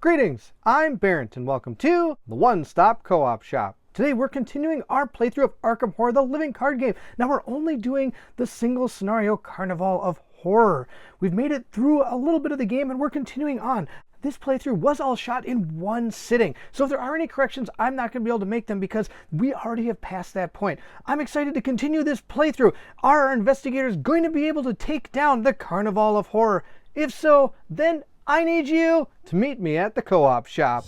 Greetings, I'm Bairnt and welcome to the One-Stop Co-op Shop. Today we're continuing our playthrough of Arkham Horror, the living card game. Now we're only doing the single scenario Carnival of Horror. We've made it through a little bit of the game and we're continuing on. This playthrough was all shot in one sitting, so if there are any corrections, I'm not going to be able to make them because we already have passed that point. I'm excited to continue this playthrough. Are our investigators going to be able to take down the Carnival of Horror? If so, then I need you to meet me at the co-op shop.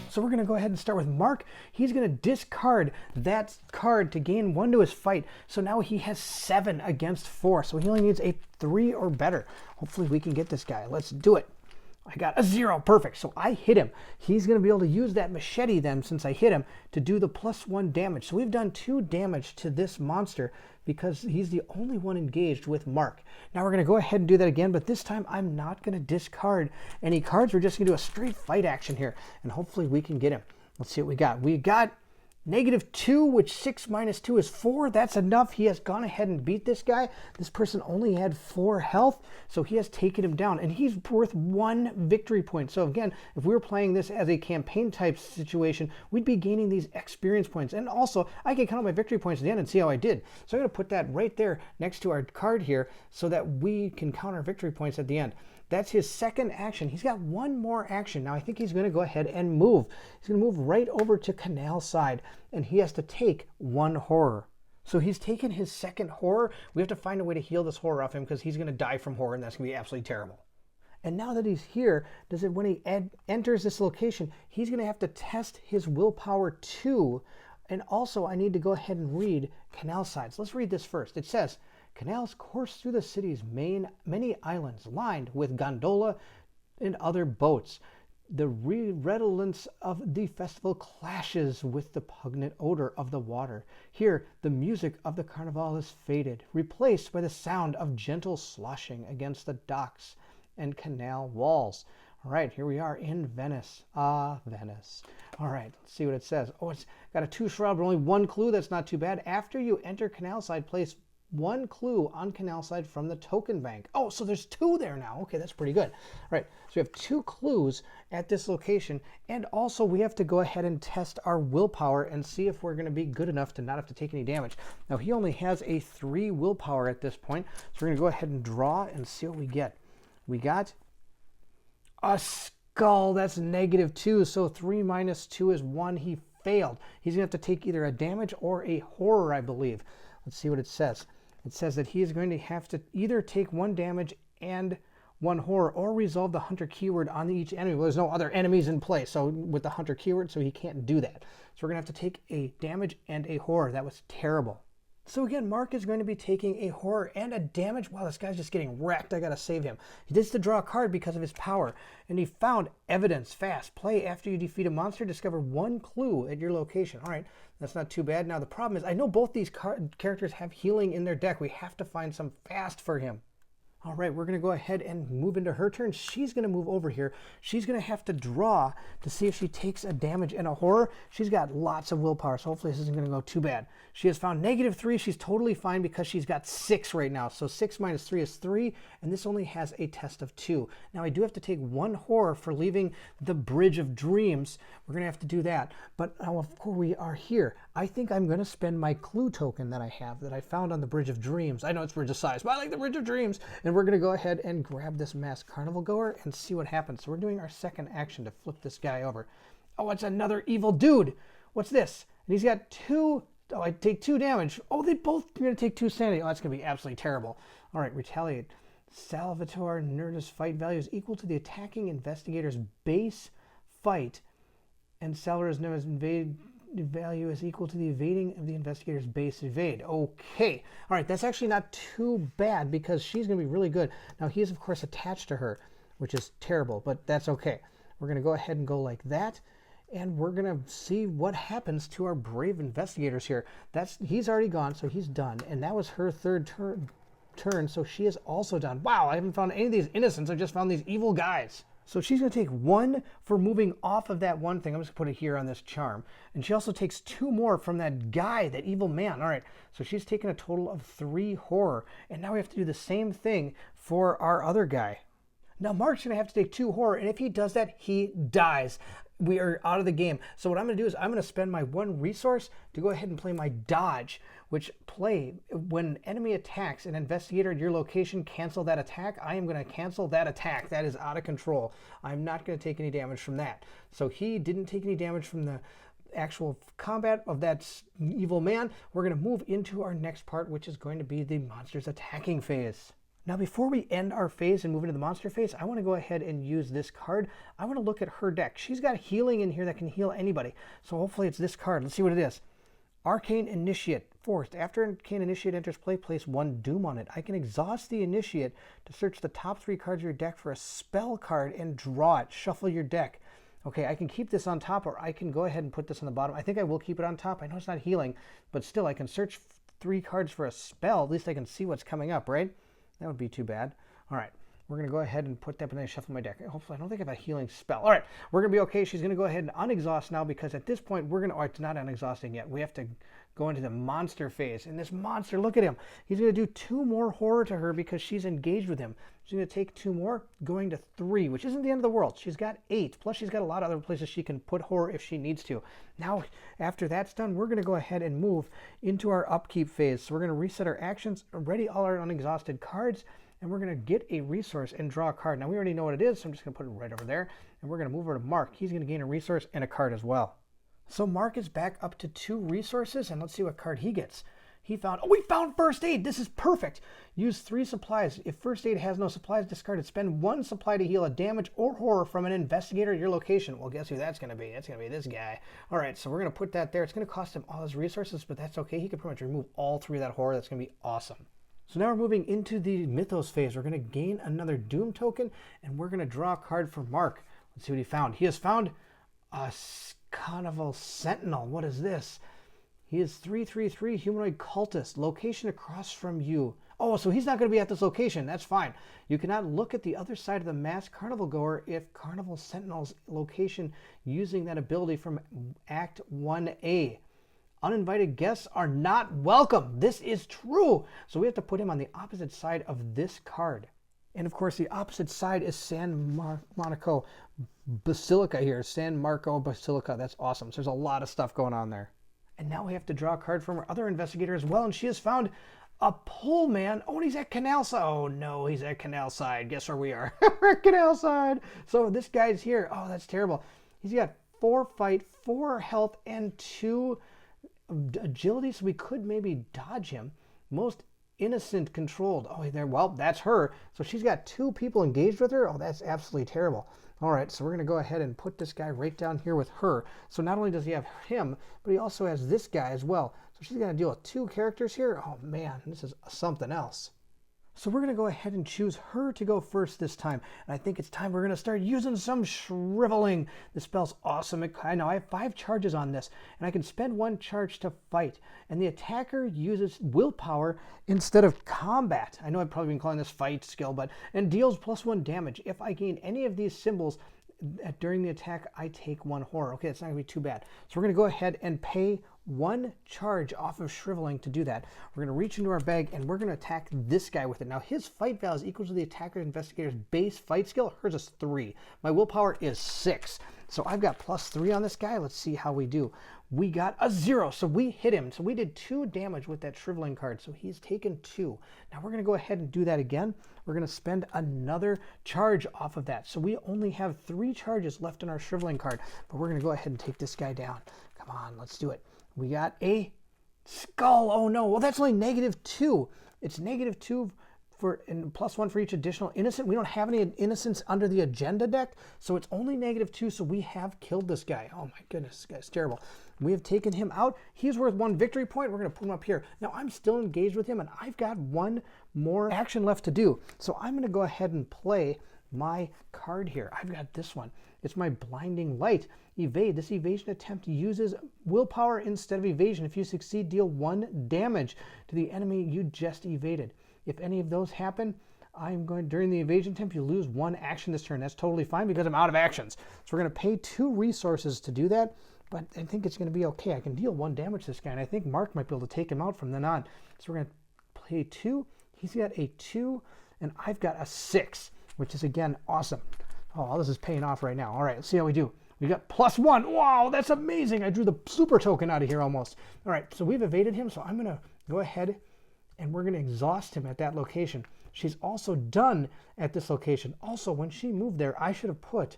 So we're going to go ahead and start with Mark. He's going to discard that card to gain 1 to his fight. So now he has 7 against 4. So he only needs a 3 or better. Hopefully we can get this guy. Let's do it. I got a 0. Perfect. So I hit him. He's going to be able to use that machete then, since I hit him, to do the +1 damage. So we've done 2 damage to this monster because he's the only one engaged with Mark. Now we're going to go ahead and do that again, but this time I'm not going to discard any cards. We're just going to do a straight fight action here, and hopefully we can get him. Let's see what we got. We got -2, which 6 minus 2 is 4. That's enough. He has gone ahead and beat this guy. This person only had 4 health, so he has taken him down, and he's worth 1 victory point. So again, if we were playing this as a campaign type situation, we'd be gaining these experience points. And also, I can count my victory points at the end and see how I did. So I'm going to put that right there next to our card here so that we can count our victory points at the end. That's his second action. He's got 1 more action. Now I think he's going to go ahead and move. He's going to move right over to Canal side, and he has to take 1 horror. So he's taken his second horror. We have to find a way to heal this horror off him because he's going to die from horror, and that's going to be absolutely terrible. And now that he's here, when he enters this location, he's going to have to test his willpower 2. And also, I need to go ahead and read Canal sides. Let's read this first. It says, canals course through the city's many islands lined with gondola and other boats. The redolence of the festival clashes with the pungent odor of the water. Here, the music of the carnival is faded, replaced by the sound of gentle sloshing against the docks and canal walls. All right, here we are in Venice. Venice. All right, let's see what it says. Oh, it's got a 2 shroud, but only 1 clue. That's not too bad. After you enter canal side, place 1 clue on canal side from the token bank. Oh, so there's 2 there now. Okay, that's pretty good. All right, so we have 2 clues at this location, and also we have to go ahead and test our willpower and see if we're going to be good enough to not have to take any damage. Now, he only has a 3 willpower at this point, so we're going to go ahead and draw and see what we get. We got a skull. That's -2, so 3 minus 2 is 1. He failed. He's going to have to take either a damage or a horror, I believe. Let's see what it says. It says that he is going to have to either take 1 damage and 1 horror or resolve the hunter keyword on each enemy. Well, there's no other enemies in play, so with the hunter keyword, so he can't do that. So we're going to have to take a damage and a horror. That was terrible. So again, Mark is going to be taking a horror and a damage. Wow, this guy's just getting wrecked. I got to save him. He needs to draw a card because of his power. And he found evidence fast. Play after you defeat a monster. Discover 1 clue at your location. All right, that's not too bad. Now the problem is I know both these characters have healing in their deck. We have to find some fast for him. All right, we're going to go ahead and move into her turn. She's going to move over here. She's going to have to draw to see if she takes a damage and a horror. She's got lots of willpower, so hopefully this isn't going to go too bad. She has found -3. She's totally fine because she's got 6 right now. So 6 minus 3 is 3, and this only has a test of 2. Now, I do have to take 1 horror for leaving the Bridge of Dreams. We're going to have to do that. But now, of course, we are here. I think I'm going to spend my clue token that I have that I found on the Bridge of Dreams. I know it's Bridge of Sighs, but I like the Bridge of Dreams. And we're going to go ahead and grab this masked carnival goer and see what happens. So we're doing our second action to flip this guy over. Oh, it's another evil dude. What's this? And he's got 2. Oh, I take 2 damage. Oh, they both are going to take 2 sanity. Oh, that's going to be absolutely terrible. All right, retaliate. Salvatore Nerd's fight value is equal to the attacking investigator's base fight, and Salvatore's invade value is equal to the evading of the investigator's base evade. Okay. All right, that's actually not too bad because she's going to be really good. Now, he is, of course, attached to her, which is terrible, but that's okay. We're going to go ahead and go like that, and we're going to see what happens to our brave investigators here. He's already gone, so he's done, and that was her third turn, so she is also done. Wow, I haven't found any of these innocents. I just found these evil guys. So she's going to take 1 for moving off of that one thing. I'm just going to put it here on this charm. And she also takes 2 more from that guy, that evil man. All right, so she's taken a total of 3 horror. And now we have to do the same thing for our other guy. Now Mark's going to have to take 2 horror, and if he does that, he dies. We are out of the game. So what I'm going to do is I'm going to spend my 1 resource to go ahead and play my dodge, which when enemy attacks an investigator at your location, cancel that attack. I am going to cancel that attack. That is out of control. I'm not going to take any damage from that. So he didn't take any damage from the actual combat of that evil man. We're going to move into our next part, which is going to be the monster's attacking phase. Now, before we end our phase and move into the monster phase, I want to go ahead and use this card. I want to look at her deck. She's got healing in here that can heal anybody. So hopefully it's this card. Let's see what it is. Arcane Initiate. Forced. After Arcane Initiate enters play, place 1 Doom on it. I can exhaust the Initiate to search the top 3 cards of your deck for a spell card and draw it. Shuffle your deck. Okay, I can keep this on top, or I can go ahead and put this on the bottom. I think I will keep it on top. I know it's not healing, but still I can search 3 cards for a spell. At least I can see what's coming up, right? That would be too bad. All right, we're going to go ahead and put that, but then I shuffle my deck. Hopefully, I don't think I have a healing spell. All right, we're going to be okay. She's going to go ahead and unexhaust now because at this point, it's not unexhausting yet. We have to go into the monster phase. And this monster, look at him. He's going to do 2 more horror to her because she's engaged with him. She's going to take 2 more, going to 3, which isn't the end of the world. She's got 8. Plus, she's got a lot of other places she can put horror if she needs to. Now, after that's done, we're going to go ahead and move into our upkeep phase. So we're going to reset our actions, ready all our unexhausted cards, and we're going to get a resource and draw a card. Now, we already know what it is, so I'm just going to put it right over there. And we're going to move over to Mark. He's going to gain a resource and a card as well. So Mark is back up to 2 resources, and let's see what card he gets. We found first aid. This is perfect. Use 3 supplies. If first aid has no supplies discarded, spend 1 supply to heal a damage or horror from an investigator at your location. Well, guess who that's going to be? That's going to be this guy. All right, so we're going to put that there. It's going to cost him all his resources, but that's okay. He could pretty much remove all 3 of that horror. That's going to be awesome. So now we're moving into the Mythos phase. We're going to gain another Doom token, and we're going to draw a card for Mark. Let's see what he found. He has found a Carnevale Sentinel. What is this? He is 3/3/3 humanoid cultist. Location across from you. Oh, so he's not going to be at this location. That's fine. You cannot look at the other side of the masked carnival goer if Carnevale Sentinel's location using that ability from Act 1A. Uninvited guests are not welcome. This is true. So we have to put him on the opposite side of this card. And of course, the opposite side is San Marco Basilica here. San Marco Basilica. That's awesome. So there's a lot of stuff going on there. And now we have to draw a card from our other investigator as well. And she has found a pole man. Oh, and he's at Canal Side. Oh, no, he's at Canal Side. Guess where we are? We're at Canal Side. So this guy's here. Oh, that's terrible. He's got 4 fight, 4 health, and 2 agility. So we could maybe dodge him. Most innocent controlled. Oh, there. Well, that's her. So she's got 2 people engaged with her. Oh, that's absolutely terrible. All right, so we're going to go ahead and put this guy right down here with her. So not only does he have him, but he also has this guy as well. So she's going to deal with 2 characters here. Oh, man, this is something else. So we're going to go ahead and choose her to go first this time. And I think it's time we're going to start using some shriveling. This spell's awesome. I know I have 5 charges on this, and I can spend 1 charge to fight. And the attacker uses willpower instead of combat. I know I've probably been calling this fight skill, and deals +1 damage. If I gain any of these symbols during the attack, I take 1 horror. Okay, it's not going to be too bad. So we're going to go ahead and pay 1 charge off of shriveling to do that. We're going to reach into our bag and we're going to attack this guy with it. Now his fight value is equal to the attacker investigator's base fight skill. Hers is 3. My willpower is 6. So I've got +3 on this guy. Let's see how we do. We got a 0, so we hit him. So we did 2 damage with that shriveling card. So he's taken 2. Now we're going to go ahead and do that again. We're going to spend another charge off of that. So we only have 3 charges left in our shriveling card. But we're going to go ahead and take this guy down. Come on, let's do it. We got a skull. Oh no, well that's only -2. It's -2 and +1 for each additional innocent. We don't have any innocents under the agenda deck, so it's only -2, so we have killed this guy. Oh my goodness, this guy's terrible. We have taken him out. He's worth 1 victory point. We're going to put him up here. Now, I'm still engaged with him, and I've got 1 more action left to do. So I'm going to go ahead and play my card here. I've got this one. It's my Blinding Light. Evade. This evasion attempt uses willpower instead of evasion. If you succeed, deal 1 damage to the enemy you just evaded. If any of those happen, during the evasion attempt, you lose 1 action this turn. That's totally fine because I'm out of actions. So we're going to pay 2 resources to do that, but I think it's going to be okay. I can deal 1 damage to this guy, and I think Mark might be able to take him out from then on. So we're going to pay 2. He's got a 2, and I've got a 6, which is, again, awesome. Oh, this is paying off right now. All right, let's see how we do. We got +1. Wow, that's amazing. I drew the super token out of here almost. All right, so we've evaded him, so I'm going to go ahead and we're going to exhaust him at that location. She's also done at this location. Also, when she moved there, I should have put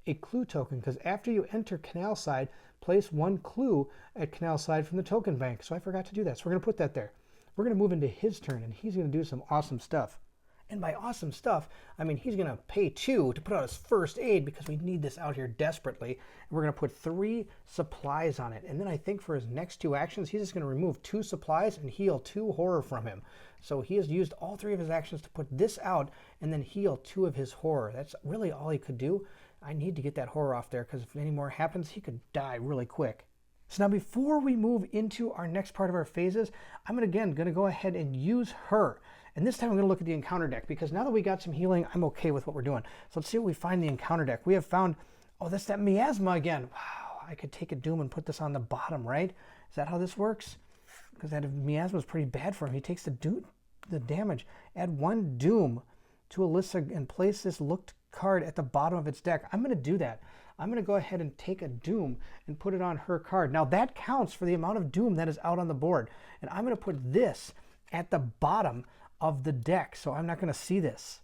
a clue token, because after you enter Canal Side, place 1 clue at Canal Side from the token bank. So I forgot to do that. So we're going to put that there. We're going to move into his turn, and he's going to do some awesome stuff. And by awesome stuff, I mean he's going to pay 2 to put out his first aid because we need this out here desperately. And we're going to put 3 supplies on it. And then I think for his next 2 actions, he's just going to remove 2 supplies and heal 2 horror from him. So he has used all 3 of his actions to put this out and then heal 2 of his horror. That's really all he could do. I need to get that horror off there because if any more happens, he could die really quick. So now before we move into our next part of our phases, I'm going to go ahead and use her. And this time I'm going to look at the encounter deck because now that we got some healing, I'm okay with what we're doing. So let's see what we find in the encounter deck. We have found, oh, that's that miasma again. Wow, I could take a doom and put this on the bottom, right? Is that how this works? Because that miasma is pretty bad for him. He takes the damage. Add 1 doom to Alyssa and place this looked card at the bottom of its deck. I'm going to do that. I'm going to go ahead and take a doom and put it on her card. Now that counts for the amount of doom that is out on the board. And I'm going to put this at the bottom of the deck, so I'm not going to see this.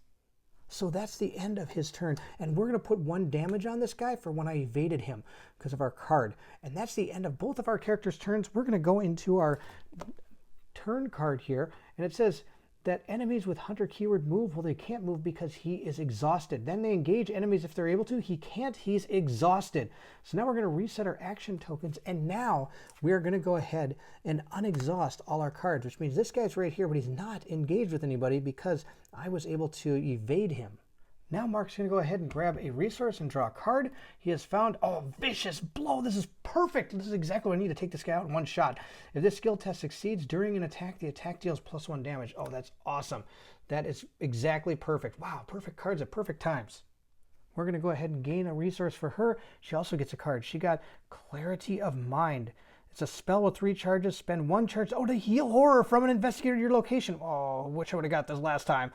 So that's the end of his turn, and we're going to put 1 damage on this guy for when I evaded him because of our card. And that's the end of both of our characters' turns. We're going to go into our turn card here, and it says that enemies with Hunter keyword move. Well, they can't move because he is exhausted. Then they engage enemies if they're able to. He can't. He's exhausted. So now we're going to reset our action tokens, and now we are going to go ahead and unexhaust all our cards, which means this guy's right here, but he's not engaged with anybody because I was able to evade him. Now Mark's going to go ahead and grab a resource and draw a card. He has found, oh, Vicious Blow. This is perfect. This is exactly what I need to take this guy out in 1 shot. If this skill test succeeds during an attack, the attack deals +1 damage. Oh, that's awesome. That is exactly perfect. Wow, perfect cards at perfect times. We're going to go ahead and gain a resource for her. She also gets a card. She got Clarity of Mind. It's a spell with 3 charges. Spend 1 charge. Oh, to heal horror from an investigator at your location. Oh, wish I would have got this last time.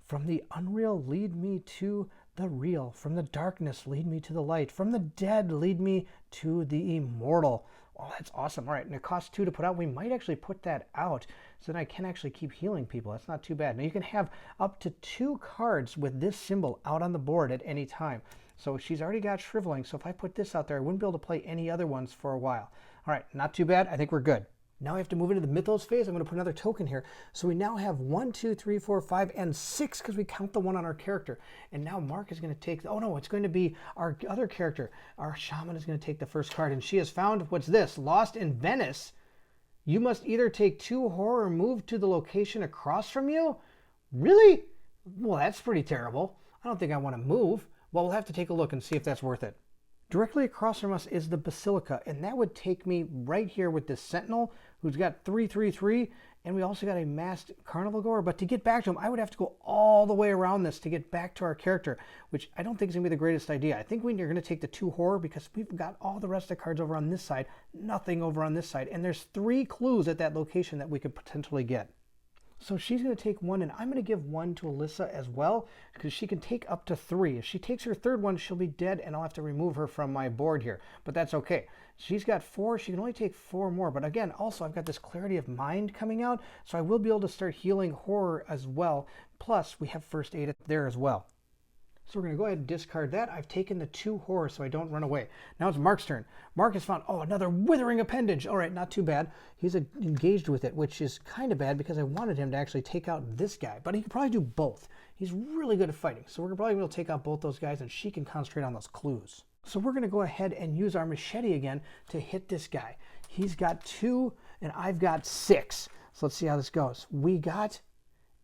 From the unreal, lead me to the real. From the darkness, lead me to the light. From the dead, lead me to the immortal. Oh, that's awesome. All right, and it costs 2 to put out. We might actually put that out so that I can actually keep healing people. That's not too bad. Now, you can have up to 2 cards with this symbol out on the board at any time. So she's already got Shriveling, so if I put this out there, I wouldn't be able to play any other ones for a while. All right, not too bad. I think we're good. Now we have to move into the Mythos phase. I'm going to put another token here. So we now have 1, 2, 3, 4, 5, and 6 because we count the 1 on our character. And now Mark is going to take, oh no, it's going to be our other character. Our shaman is going to take the first card. And she has found, what's this? Lost in Venice. You must either take 2 horror or move to the location across from you? Really? Well, that's pretty terrible. I don't think I want to move. Well, we'll have to take a look and see if that's worth it. Directly across from us is the Basilica, and that would take me right here with this Sentinel, who's got 3/3/3, and we also got a masked carnival goer. But to get back to him, I would have to go all the way around this to get back to our character, which I don't think is going to be the greatest idea. I think we're going to take the 2 horror because we've got all the rest of the cards over on this side, nothing over on this side, and there's 3 clues at that location that we could potentially get. So she's going to take 1, and I'm going to give 1 to Alyssa as well, because she can take up to 3. If she takes her 3rd one, she'll be dead, and I'll have to remove her from my board here. But that's okay. She's got 4. She can only take 4 more. But again, also, I've got this Clarity of Mind coming out, so I will be able to start healing horror as well. Plus, we have first aid there as well. So we're going to go ahead and discard that. I've taken the 2 horror so I don't run away. Now it's Mark's turn. Mark has found, another withering appendage. All right, not too bad. He's engaged with it, which is kind of bad because I wanted him to actually take out this guy. But he could probably do both. He's really good at fighting. So we're probably going to take out both those guys and she can concentrate on those clues. So we're going to go ahead and use our machete again to hit this guy. He's got 2 and I've got 6. So let's see how this goes. We got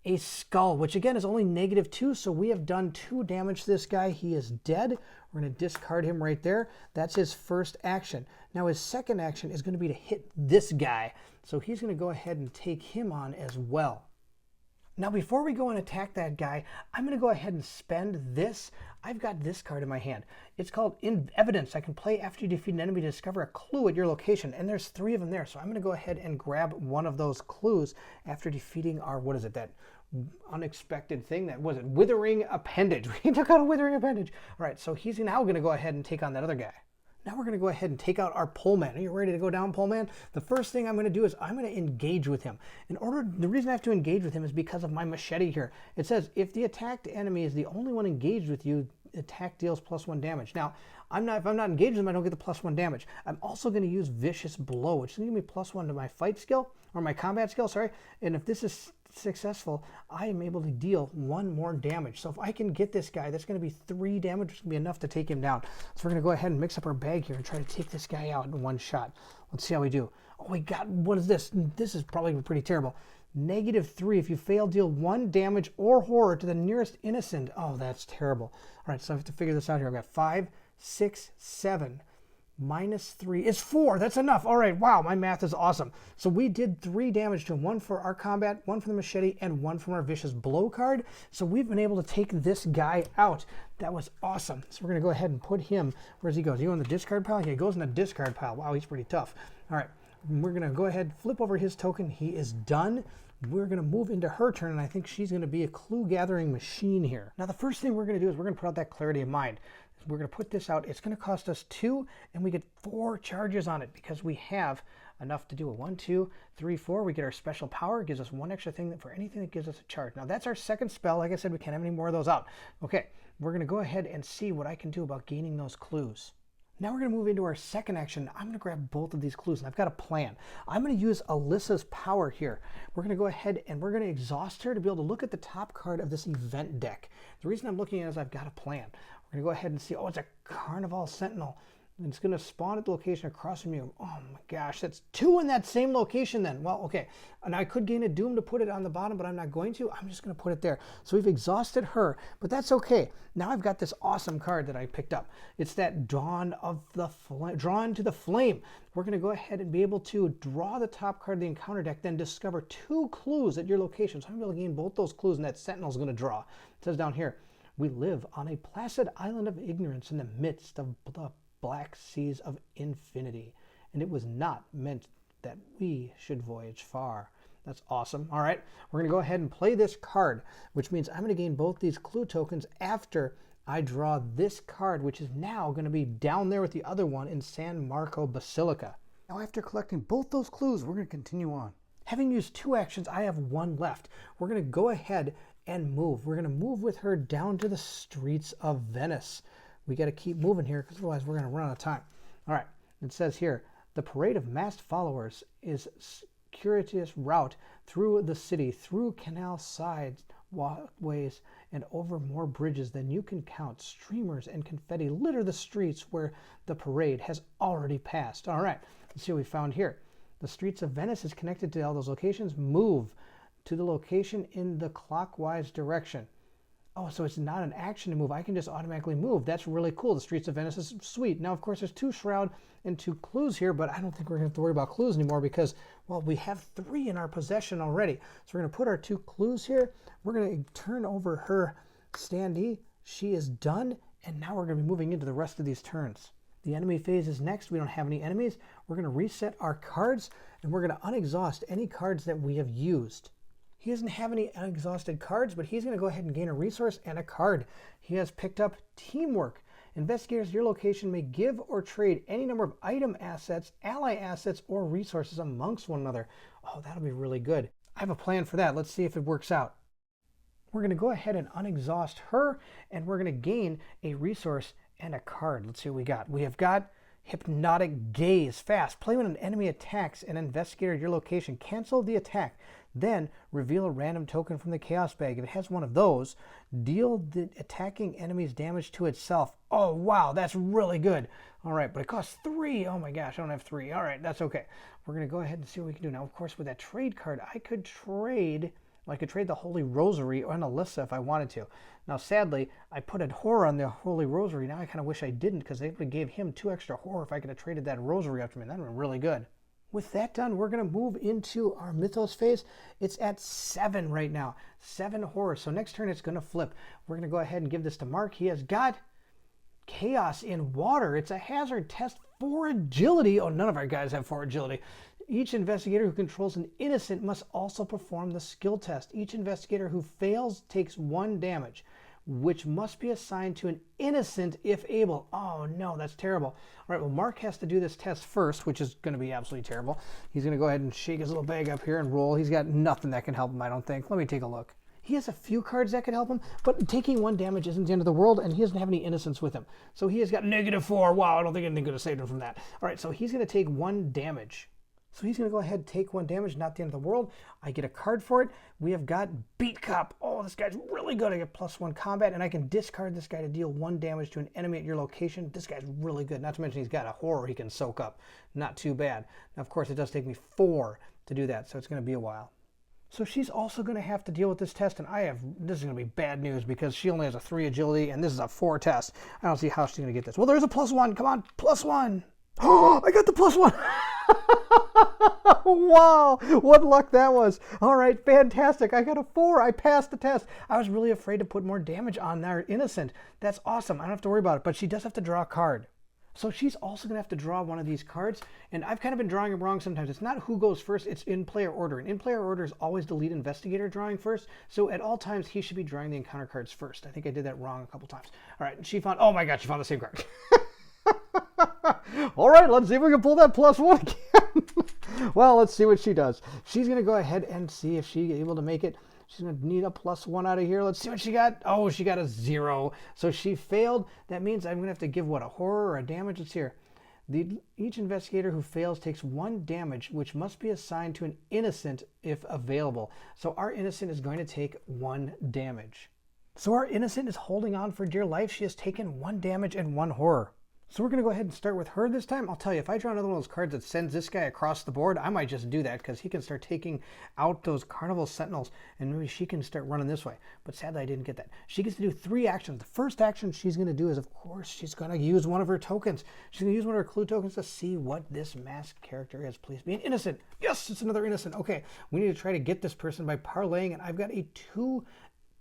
a skull, which again is only -2, so we have done 2 damage to this guy. He is dead. We're going to discard him right there. That's his first action. Now his second action is going to be to hit this guy. So he's going to go ahead and take him on as well. Now before we go and attack that guy, I'm going to go ahead and spend this. I've got this card in my hand. It's called In Evidence. I can play after you defeat an enemy to discover a clue at your location, and there's 3 of them there. So I'm going to go ahead and grab one of those clues after defeating our, what is it, that unexpected thing, that was it, withering appendage. We took out a withering appendage. All right, so he's now going to go ahead and take on that other guy. Now we're going to go ahead and take out our poleman. Are you ready to go down, poleman? The first thing I'm going to do is I'm going to engage with him. The reason I have to engage with him is because of my machete here. It says if the attacked enemy is the only one engaged with you, attack deals +1 damage. Now, if I'm not engaged with him, I don't get the +1 damage. I'm also going to use Vicious Blow, which is going to give me +1 to my fight skill, or my combat skill, sorry. And if this is successful, I am able to deal 1 more damage. So if I can get this guy, that's going to be 3 damage, which is going to be enough to take him down. So we're going to go ahead and mix up our bag here and try to take this guy out in 1 shot. Let's see how we do. Oh, we got, what is this? This is probably pretty terrible. -3 if you fail, deal 1 damage or horror to the nearest innocent. Oh, that's terrible. All right, so I have to figure this out here. I've got 5, 6, 7. -3 is 4. That's enough. All right. Wow. My math is awesome. So we did 3 damage to him. 1 for our combat, 1 for the machete, and 1 from our Vicious Blow card. So we've been able to take this guy out. That was awesome. So we're going to go ahead and put him, where does he go? Is he go in the discard pile? Yeah, he goes in the discard pile. Wow, he's pretty tough. All right. We're going to go ahead, flip over his token. He is done. We're going to move into her turn, and I think she's going to be a clue gathering machine here. Now, the first thing we're going to do is we're going to put out that Clarity of Mind. We're going to put this out. It's going to cost us 2, and we get 4 charges on it because we have enough to do it. 1, 2, 3, 4. We get our special power. It gives us 1 extra thing for anything that gives us a charge. Now, that's our second spell. Like I said, we can't have any more of those out. Okay, we're going to go ahead and see what I can do about gaining those clues. Now we're going to move into our second action. I'm going to grab both of these clues, and I've got a plan. I'm going to use Alyssa's power here. We're going to go ahead and we're going to exhaust her to be able to look at the top card of this event deck. The reason I'm looking at it is I've got a plan. We're going to go ahead and see, it's a Carnevale Sentinel. And it's going to spawn at the location across from you. Oh my gosh, that's 2 in that same location then. Well, okay. And I could gain a Doom to put it on the bottom, but I'm not going to. I'm just going to put it there. So we've exhausted her, but that's okay. Now I've got this awesome card that I picked up. It's that Drawn to the Flame. We're going to go ahead and be able to draw the top card of the encounter deck, then discover 2 clues at your location. So I'm going to gain both those clues, and that Sentinel's going to draw. It says down here, we live on a placid island of ignorance in the midst of the black seas of infinity, and it was not meant that we should voyage far. That's awesome. All right, we're going to go ahead and play this card, which means I'm going to gain both these clue tokens after I draw this card, which is now going to be down there with the other one in San Marco Basilica. Now, after collecting both those clues, we're going to continue on. Having used 2 actions, I have 1 left. We're going to go ahead and move. We're going to move with her down to the streets of Venice. We got to keep moving here because otherwise we're going to run out of time. All right, it says here, the parade of masked followers is circuitous route through the city, through canal sides, walkways, and over more bridges than you can count. Streamers and confetti litter the streets where the parade has already passed. All right, let's see what we found here. The streets of Venice is connected to all those locations. Move to the location in the clockwise direction. Oh, so it's not an action to move. I can just automatically move. That's really cool. The streets of Venice is sweet. Now, of course, there's 2 shroud and 2 clues here, but I don't think we're going to have to worry about clues anymore because, well, we have 3 in our possession already. So we're going to put our 2 clues here. We're going to turn over her standee. She is done, and now we're going to be moving into the rest of these turns. The enemy phase is next. We don't have any enemies. We're going to reset our cards, and we're going to unexhaust any cards that we have used. He doesn't have any unexhausted cards, but he's going to go ahead and gain a resource and a card. He has picked up Teamwork. Investigators at your location may give or trade any number of item assets, ally assets, or resources amongst one another. Oh, that'll be really good. I have a plan for that. Let's see if it works out. We're going to go ahead and unexhaust her, and we're going to gain a resource and a card. Let's see what we got. We have got Hypnotic Gaze. Fast. Play when an enemy attacks an investigator at your location. Cancel the attack. Then reveal a random token from the Chaos Bag. If it has one of those, deal the attacking enemy's damage to itself. Oh, wow, that's really good. All right, but it costs 3. Oh my gosh, I don't have 3. All right, that's okay. We're going to go ahead and see what we can do. Now, of course, with that trade card, I could trade the Holy Rosary on Alyssa if I wanted to. Now, sadly, I put a horror on the Holy Rosary. Now I kind of wish I didn't, because they would have gave him 2 extra horror if I could have traded that Rosary up to me. That would have been really good. With that done, we're going to move into our Mythos phase. It's at 7 right now. 7 horror. So next turn, it's going to flip. We're going to go ahead and give this to Mark. He has got Chaos in Water. It's a hazard test for agility. Oh, none of our guys have 4 agility. Each investigator who controls an innocent must also perform the skill test. Each investigator who fails takes 1 damage, which must be assigned to an innocent if able. Oh no, that's terrible. All right, well, Mark has to do this test first, which is going to be absolutely terrible. He's going to go ahead and shake his little bag up here and roll. He's got nothing that can help him, I don't think. Let me take a look. He has a few cards that could help him, but taking 1 damage isn't the end of the world, and he doesn't have any innocence with him. So he has got -4. Wow, I don't think anything could have saved him from that. All right, so he's going to take 1 damage. So he's going to go ahead and take 1 damage, not the end of the world. I get a card for it. We have got Beat Cop. Oh, this guy's really good. I get +1 combat, and I can discard this guy to deal 1 damage to an enemy at your location. This guy's really good. Not to mention he's got a horror he can soak up. Not too bad. Now, of course, it does take me 4 to do that, so it's going to be a while. So she's also going to have to deal with this test, and this is going to be bad news because she only has a 3 agility, and this is a 4 test. I don't see how she's going to get this. Well, there's a +1. Come on, +1. Oh, I got the +1. Wow, what luck that was. All right, fantastic. I got a 4. I passed the test. I was really afraid to put more damage on our innocent. That's awesome. I don't have to worry about it, but she does have to draw a card. So she's also going to have to draw one of these cards, and I've kind of been drawing them wrong sometimes. It's not who goes first, it's in player order. And in player order is always the lead investigator drawing first, so at all times he should be drawing the encounter cards first. I think I did that wrong a couple times. All right, she found, oh my God, she found the same card. All right, let's see if we can pull that +1 again. Well, let's see what she does. She's going to go ahead and see if she's able to make it. She's going to need a +1 out of here. Let's see what she got. Oh, she got a 0. So she failed. That means I'm going to have to give, what, a horror or a damage? Let's hear. Each investigator who fails takes 1 damage, which must be assigned to an innocent if available. So our innocent is going to take 1 damage. So our innocent is holding on for dear life. She has taken 1 damage and 1 horror. So we're going to go ahead and start with her this time. I'll tell you, if I draw another one of those cards that sends this guy across the board, I might just do that because he can start taking out those Carnival Sentinels and maybe she can start running this way. But sadly, I didn't get that. She gets to do 3 actions. The first action she's going to do is, of course, she's going to use one of her tokens. She's going to use one of her clue tokens to see what this masked character is. Please be an innocent. Yes, it's another innocent. Okay, we need to try to get this person by parlaying, and I've got a 2-3.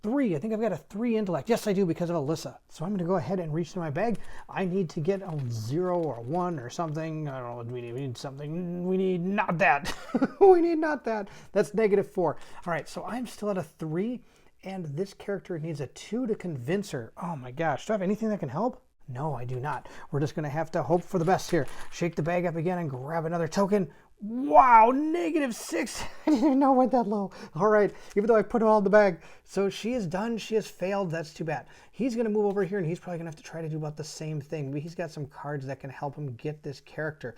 I think I've got a 3 intellect. Yes, I do, because of Alyssa. So I'm going to go ahead and reach into my bag. I need to get a 0 or a 1 or something. I don't know what we need. We need something. We need not that. We need not that. That's -4. All right, so I'm still at a 3, and this character needs a 2 to convince her. Oh my gosh. Do I have anything that can help? No, I do not. We're just going to have to hope for the best here. Shake the bag up again and grab another token. Wow, -6. I didn't even know it went that low. All right, even though I put it all in the bag. So she is done. She has failed. That's too bad. He's going to move over here, and he's probably going to have to try to do about the same thing. Maybe he's got some cards that can help him get this character.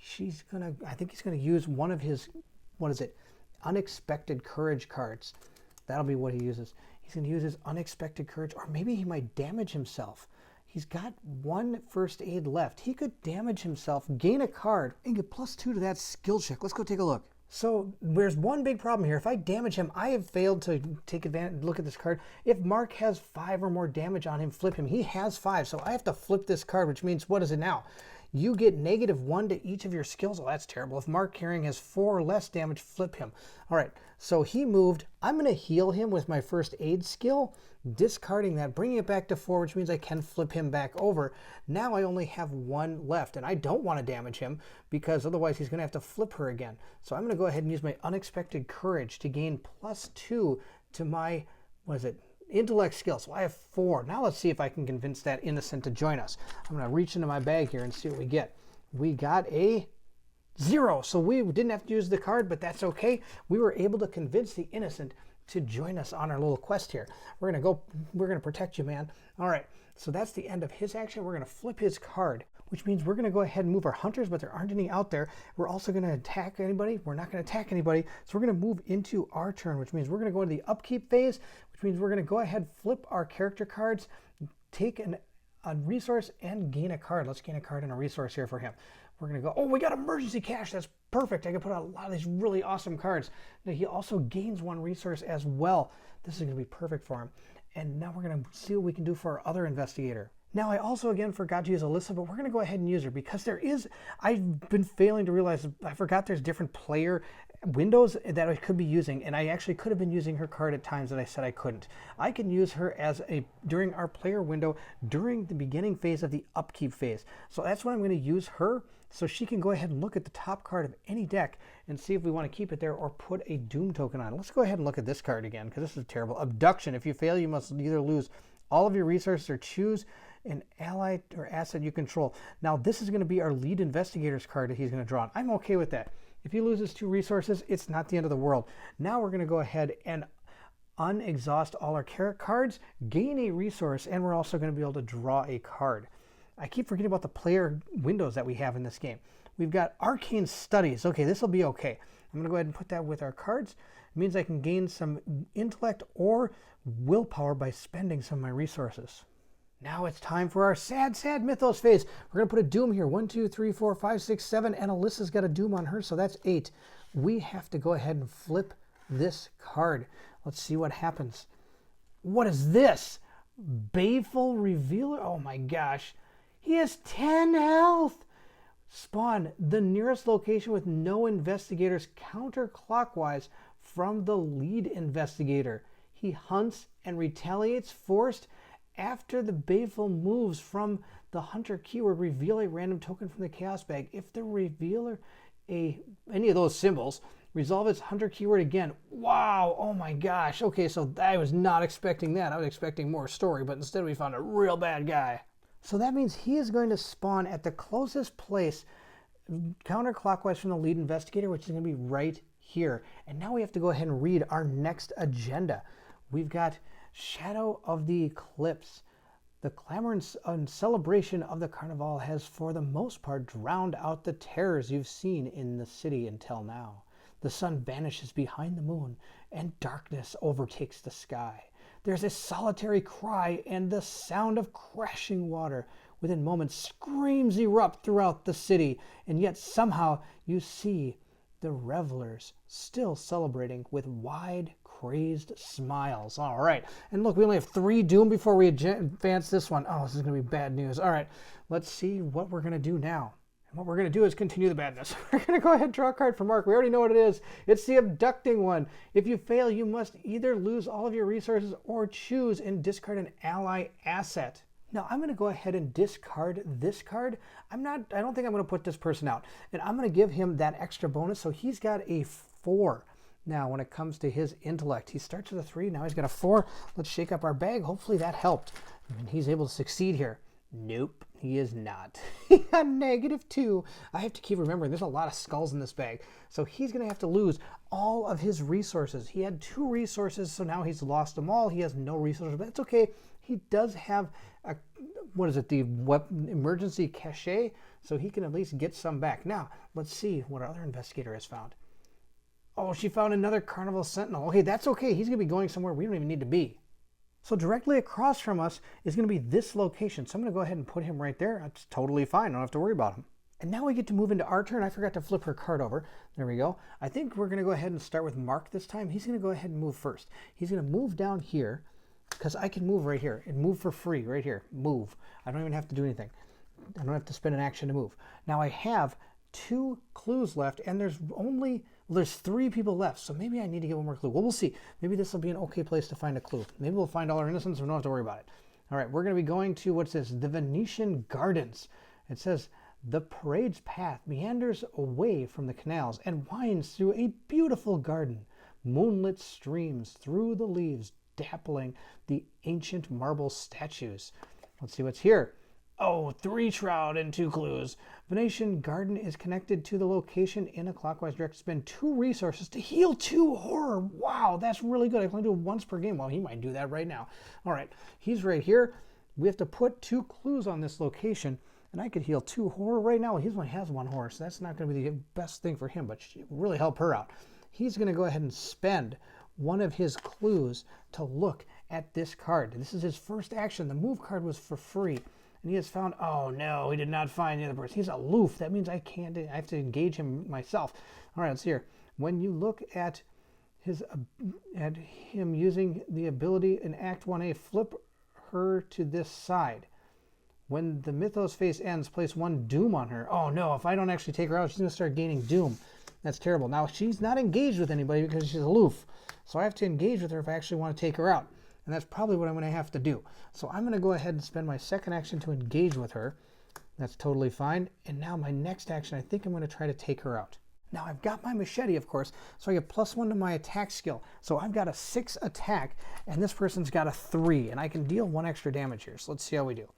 I think he's going to use one of his, Unexpected Courage cards. That'll be what he uses. He's going to use his Unexpected Courage, or maybe he might damage himself. He's got 1 first aid left. He could damage himself, gain a card, and get +2 to that skill check. Let's go take a look. So there's one big problem here. If I damage him, I have failed to take advantage, look at this card. If Mark has 5 or more damage on him, flip him. He has 5, so I have to flip this card, which means, what is it now? You get -1 to each of your skills. Oh, that's terrible. If Mark Herring has 4 or less damage, flip him. All right, so he moved. I'm going to heal him with my first aid skill, discarding that, bringing it back to 4, which means I can flip him back over. Now I only have 1 left, and I don't want to damage him because otherwise he's going to have to flip her again. So I'm going to go ahead and use my Unexpected Courage to gain +2 to my, intellect skill. So I have 4. Now let's see if I can convince that innocent to join us. I'm going to reach into my bag here and see what we get. We got a 0. So we didn't have to use the card, but that's okay. We were able to convince the innocent to join us on our little quest here. We're gonna protect you, man. All right, so that's the end of his action. We're gonna flip his card, which means we're gonna go ahead and move our hunters, but there aren't any out there. We're also gonna attack anybody. We're not gonna attack anybody. So we're gonna move into our turn, which means we're gonna go into the upkeep phase, which means we're gonna go ahead, flip our character cards, take a resource and gain a card. Let's gain a card and a resource here for him. We're gonna go, oh, we got emergency cash. That's perfect. I can put out a lot of these really awesome cards. Now he also gains one resource as well. This is gonna be perfect for him. And now we're gonna see what we can do for our other investigator. Now I also again forgot to use Alyssa, but we're gonna go ahead and use her because I've been failing to realize, I forgot there's different player windows that I could be using, and I actually could have been using her card at times that I said I couldn't. I can use her during our player window during the beginning phase of the upkeep phase. So that's when I'm going to use her, so she can go ahead and look at the top card of any deck and see if we want to keep it there or put a Doom token on. Let's go ahead and look at this card again because this is terrible. Abduction. If you fail, you must either lose all of your resources or choose an ally or asset you control. Now this is going to be our lead investigator's card that he's going to draw on. I'm okay with that. If he loses 2 resources, it's not the end of the world. Now we're going to go ahead and unexhaust all our cards, gain a resource, and we're also going to be able to draw a card. I keep forgetting about the player windows that we have in this game. We've got Arcane Studies. Okay, this will be okay. I'm going to go ahead and put that with our cards. It means I can gain some intellect or willpower by spending some of my resources. Now it's time for our sad mythos phase. We're going to put a Doom here. 1, 2, 3, 4, 5, 6, 7. And Alyssa's got a Doom on her, so that's 8. We have to go ahead and flip this card. Let's see what happens. What is this? Baleful Revealer? Oh my gosh. He has 10 health. Spawn the nearest location with no investigators counterclockwise from the lead investigator. He hunts and retaliates forced. After the Baleful moves from the hunter keyword, reveal a random token from the chaos bag. If the revealer any of those symbols, resolve its hunter keyword again. Wow, oh my gosh. Okay, so I was not expecting that. I was expecting more story, but instead we found a real bad guy. So that means he is going to spawn at the closest place counterclockwise from the lead investigator, which is going to be right here. And now we have to go ahead and read our next agenda. We've got Shadow of the Eclipse. The clamor and celebration of the Carnival has for the most part drowned out the terrors you've seen in the city until now. The sun vanishes behind the moon and darkness overtakes the sky. There's a solitary cry and the sound of crashing water. Within moments, screams erupt throughout the city, and yet somehow you see the revelers still celebrating with wide, crazed smiles. All right, and look, we only have 3 Doom before we advance this one. Oh, this is going to be bad news. All right, let's see what we're going to do now. And what we're going to do is continue the badness. We're going to go ahead and draw a card for Mark. We already know what it is. It's the abducting one. If you fail, you must either lose all of your resources or choose and discard an ally asset. Now, I'm going to go ahead and discard this card. I don't think I'm going to put this person out. And I'm going to give him that extra bonus. So he's got a 4. Now, when it comes to his intellect, he starts with a 3. Now he's got a 4. Let's shake up our bag. Hopefully that helped. And he's able to succeed here. Nope, he is not. He got -2. I have to keep remembering there's a lot of skulls in this bag. So he's going to have to lose all of his resources. He had 2 resources, so now he's lost them all. He has no resources, but it's okay. He does have the emergency cachet, so he can at least get some back. Now, let's see what our other investigator has found. Oh, she found another Carnival Sentinel. Okay, that's okay. He's going to be going somewhere we don't even need to be. So directly across from us is going to be this location. So I'm going to go ahead and put him right there. That's totally fine. I don't have to worry about him. And now we get to move into our turn. I forgot to flip her card over. There we go. I think we're going to go ahead and start with Mark this time. He's going to go ahead and move first. He's going to move down here because I can move right here and move for free right here. Move. I don't even have to do anything. I don't have to spend an action to move. Now I have 2 clues left, and there's 3 people left, so maybe I need to get one more clue. Well, we'll see. Maybe this will be an okay place to find a clue. Maybe we'll find all our innocents and we don't have to worry about it. All right, we're going to be going to, what's this? The Venetian Gardens. It says, the parade's path meanders away from the canals and winds through a beautiful garden. Moonlit streams through the leaves, dappling the ancient marble statues. Let's see what's here. Oh, 3 shroud and 2 clues. Venetian Garden is connected to the location in a clockwise direction. Spend 2 resources to heal 2 horror. Wow, that's really good. I can only do it once per game. Well, he might do that right now. All right, he's right here. We have to put 2 clues on this location, and I could heal 2 horror right now. He only has 1 horror, so that's not going to be the best thing for him, but it will really help her out. He's going to go ahead and spend one of his clues to look at this card. This is his first action. The move card was for free. And he has found, oh no, he did not find the other person. He's aloof. That means I have to engage him myself. All right, let's see here. When you look at him using the ability in Act 1A, flip her to this side. When the Mythos phase ends, place 1 Doom on her. Oh no, if I don't actually take her out, she's going to start gaining Doom. That's terrible. Now, she's not engaged with anybody because she's aloof. So I have to engage with her if I actually want to take her out. And that's probably what I'm going to have to do. So I'm going to go ahead and spend my second action to engage with her. That's totally fine. And now my next action, I think I'm going to try to take her out. Now I've got my machete, of course, so I get +1 to my attack skill. So I've got a 6 attack, and this person's got a 3, and I can deal 1 extra damage here. So let's see how we do.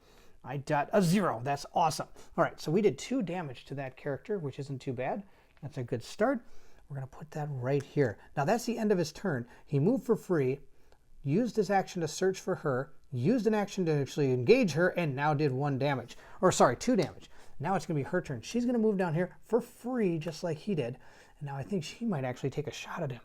I got a 0. That's awesome. All right, so we did 2 damage to that character, which isn't too bad. That's a good start. We're going to put that right here. Now that's the end of his turn. He moved for free, used his action to search for her, used an action to actually engage her, and now did 1 damage. Or sorry, 2 damage. Now it's going to be her turn. She's going to move down here for free, just like he did. And now I think she might actually take a shot at him.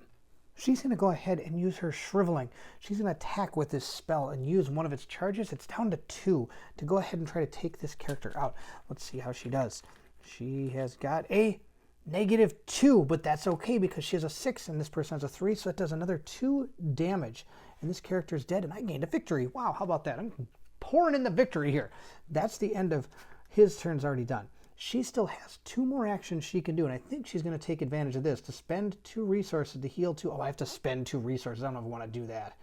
She's going to go ahead and use her Shriveling. She's going to attack with this spell and use one of its charges. It's down to 2 to go ahead and try to take this character out. Let's see how she does. She has got a -2, but that's okay because she has a 6 and this person has a 3, so it does another 2 damage. And this character is dead, and I gained a victory. Wow, how about that? I'm pouring in the victory here. That's the end of his turn's already done. She still has 2 more actions she can do, and I think she's going to take advantage of this to spend 2 resources to heal 2. Oh, I have to spend 2 resources. I don't know if I want to do that.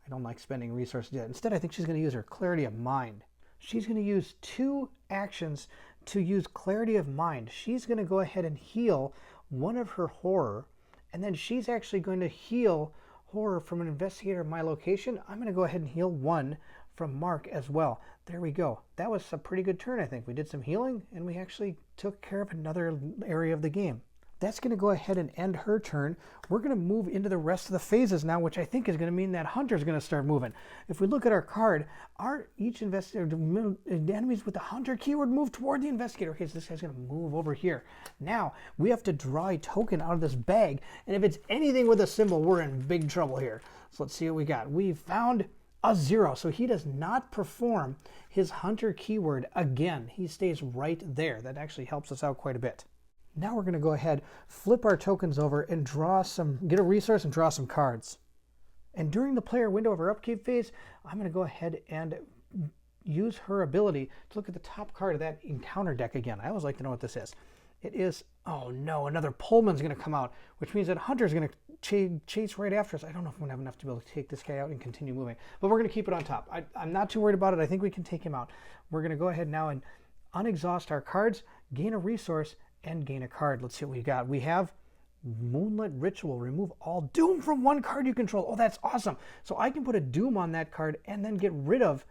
I don't like spending resources to do that. Instead, I think she's going to use her Clarity of Mind. She's going to use 2 actions to use Clarity of Mind. She's going to go ahead and heal 1 of her horror, and then she's actually going to heal horror from an investigator of my location. I'm going to go ahead and heal 1 from Mark as well. There we go. That was a pretty good turn, I think. We did some healing, and we actually took care of another area of the game. That's going to go ahead and end her turn. We're going to move into the rest of the phases now, which I think is going to mean that Hunter's going to start moving. If we look at our card, each investigator, the enemies with the Hunter keyword move toward the investigator. Okay, so this guy's going to move over here. Now, we have to draw a token out of this bag, and if it's anything with a symbol, we're in big trouble here. So let's see what we got. We found a 0, so he does not perform his Hunter keyword again. He stays right there. That actually helps us out quite a bit. Now we're going to go ahead, flip our tokens over, and get a resource and draw some cards. And during the player window of our upkeep phase, I'm going to go ahead and use her ability to look at the top card of that encounter deck again. I always like to know what this is. It is, oh no, another Pullman's going to come out, which means that Hunter's going to chase right after us. I don't know if I'm going to have enough to be able to take this guy out and continue moving, but we're going to keep it on top. I'm not too worried about it. I think we can take him out. We're going to go ahead now and unexhaust our cards, gain a resource, and gain a card. Let's see what we got. We have Moonlit Ritual. Remove all Doom from 1 card you control. Oh, that's awesome. So I can put a Doom on that card and then get rid of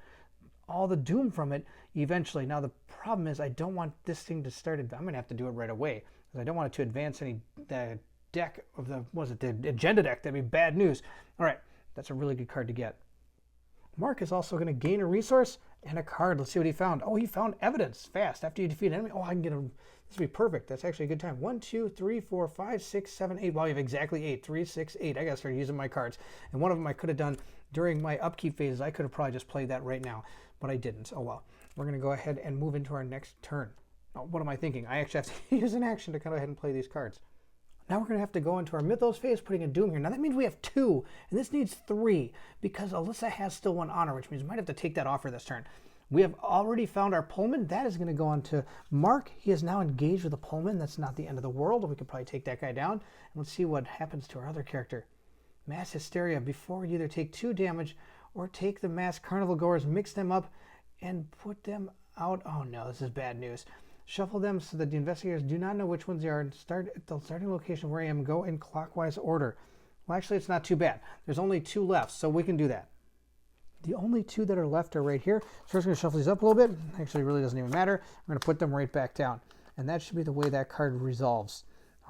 all the Doom from it eventually. Now, the problem is I don't want this thing to start. I'm going to have to do it right away because I don't want it to advance the deck of the agenda deck. That'd be bad news. All right, that's a really good card to get. Mark is also going to gain a resource and a card. Let's see what he found. Oh, he found evidence fast after you defeat an enemy. Oh, I can get him. This would be perfect. That's actually a good time. 1, 2, 3, 4, 5, 6, 7, 8. Wow, you have exactly 8. 3, 6, 8. I got to start using my cards. And one of them I could have done during my upkeep phases. I could have probably just played that right now, but I didn't. Oh, well. We're going to go ahead and move into our next turn. Oh, what am I thinking? I actually have to use an action to go ahead and play these cards. Now we're going to have to go into our Mythos phase, putting a Doom here. Now that means we have 2, and this needs 3, because Alyssa has still 1 honor, which means we might have to take that off for this turn. We have already found our Pullman. That is going to go on to Mark. He is now engaged with a Pullman. That's not the end of the world. We could probably take that guy down. And let's see what happens to our other character. Mass Hysteria. Before you either take 2 damage or take the mass carnival goers, mix them up, and put them out. Oh no, this is bad news. Shuffle them so that the investigators do not know which ones they are, and start at the starting location where I am. Go in clockwise order. Well, actually, it's not too bad. There's only 2 left, so we can do that. The only two that are left are right here. So we're just going to shuffle these up a little bit. Actually, it really doesn't even matter. We're going to put them right back down. And that should be the way that card resolves.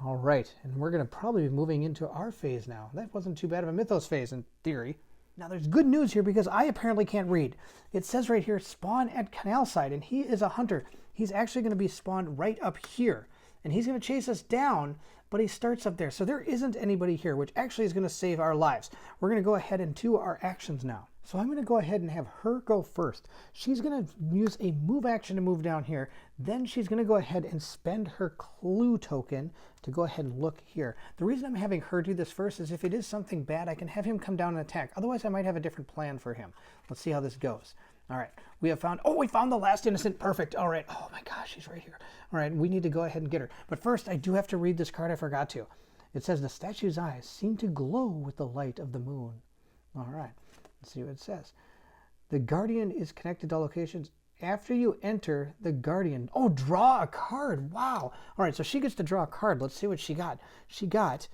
All right, and we're going to probably be moving into our phase now. That wasn't too bad of a Mythos phase in theory. Now there's good news here because I apparently can't read. It says right here, spawn at canal side, and he is a hunter. He's actually going to be spawned right up here, and he's going to chase us down, but he starts up there. So there isn't anybody here, which actually is going to save our lives. We're going to go ahead and do our actions now. So I'm going to go ahead and have her go first. She's going to use a move action to move down here. Then she's going to go ahead and spend her clue token to go ahead and look here. The reason I'm having her do this first is if it is something bad, I can have him come down and attack. Otherwise, I might have a different plan for him. Let's see how this goes. All right, we found the last innocent. Perfect. All right. Oh my gosh, she's right here. All right, we need to go ahead and get her. But first, I do have to read this card. I forgot to. It says the statue's eyes seem to glow with the light of the moon. All right. Let's see what it says. The Guardian is connected to all locations. After you enter the Guardian... Oh, draw a card. Wow. All right, so she gets to draw a card. Let's see what she got. She got...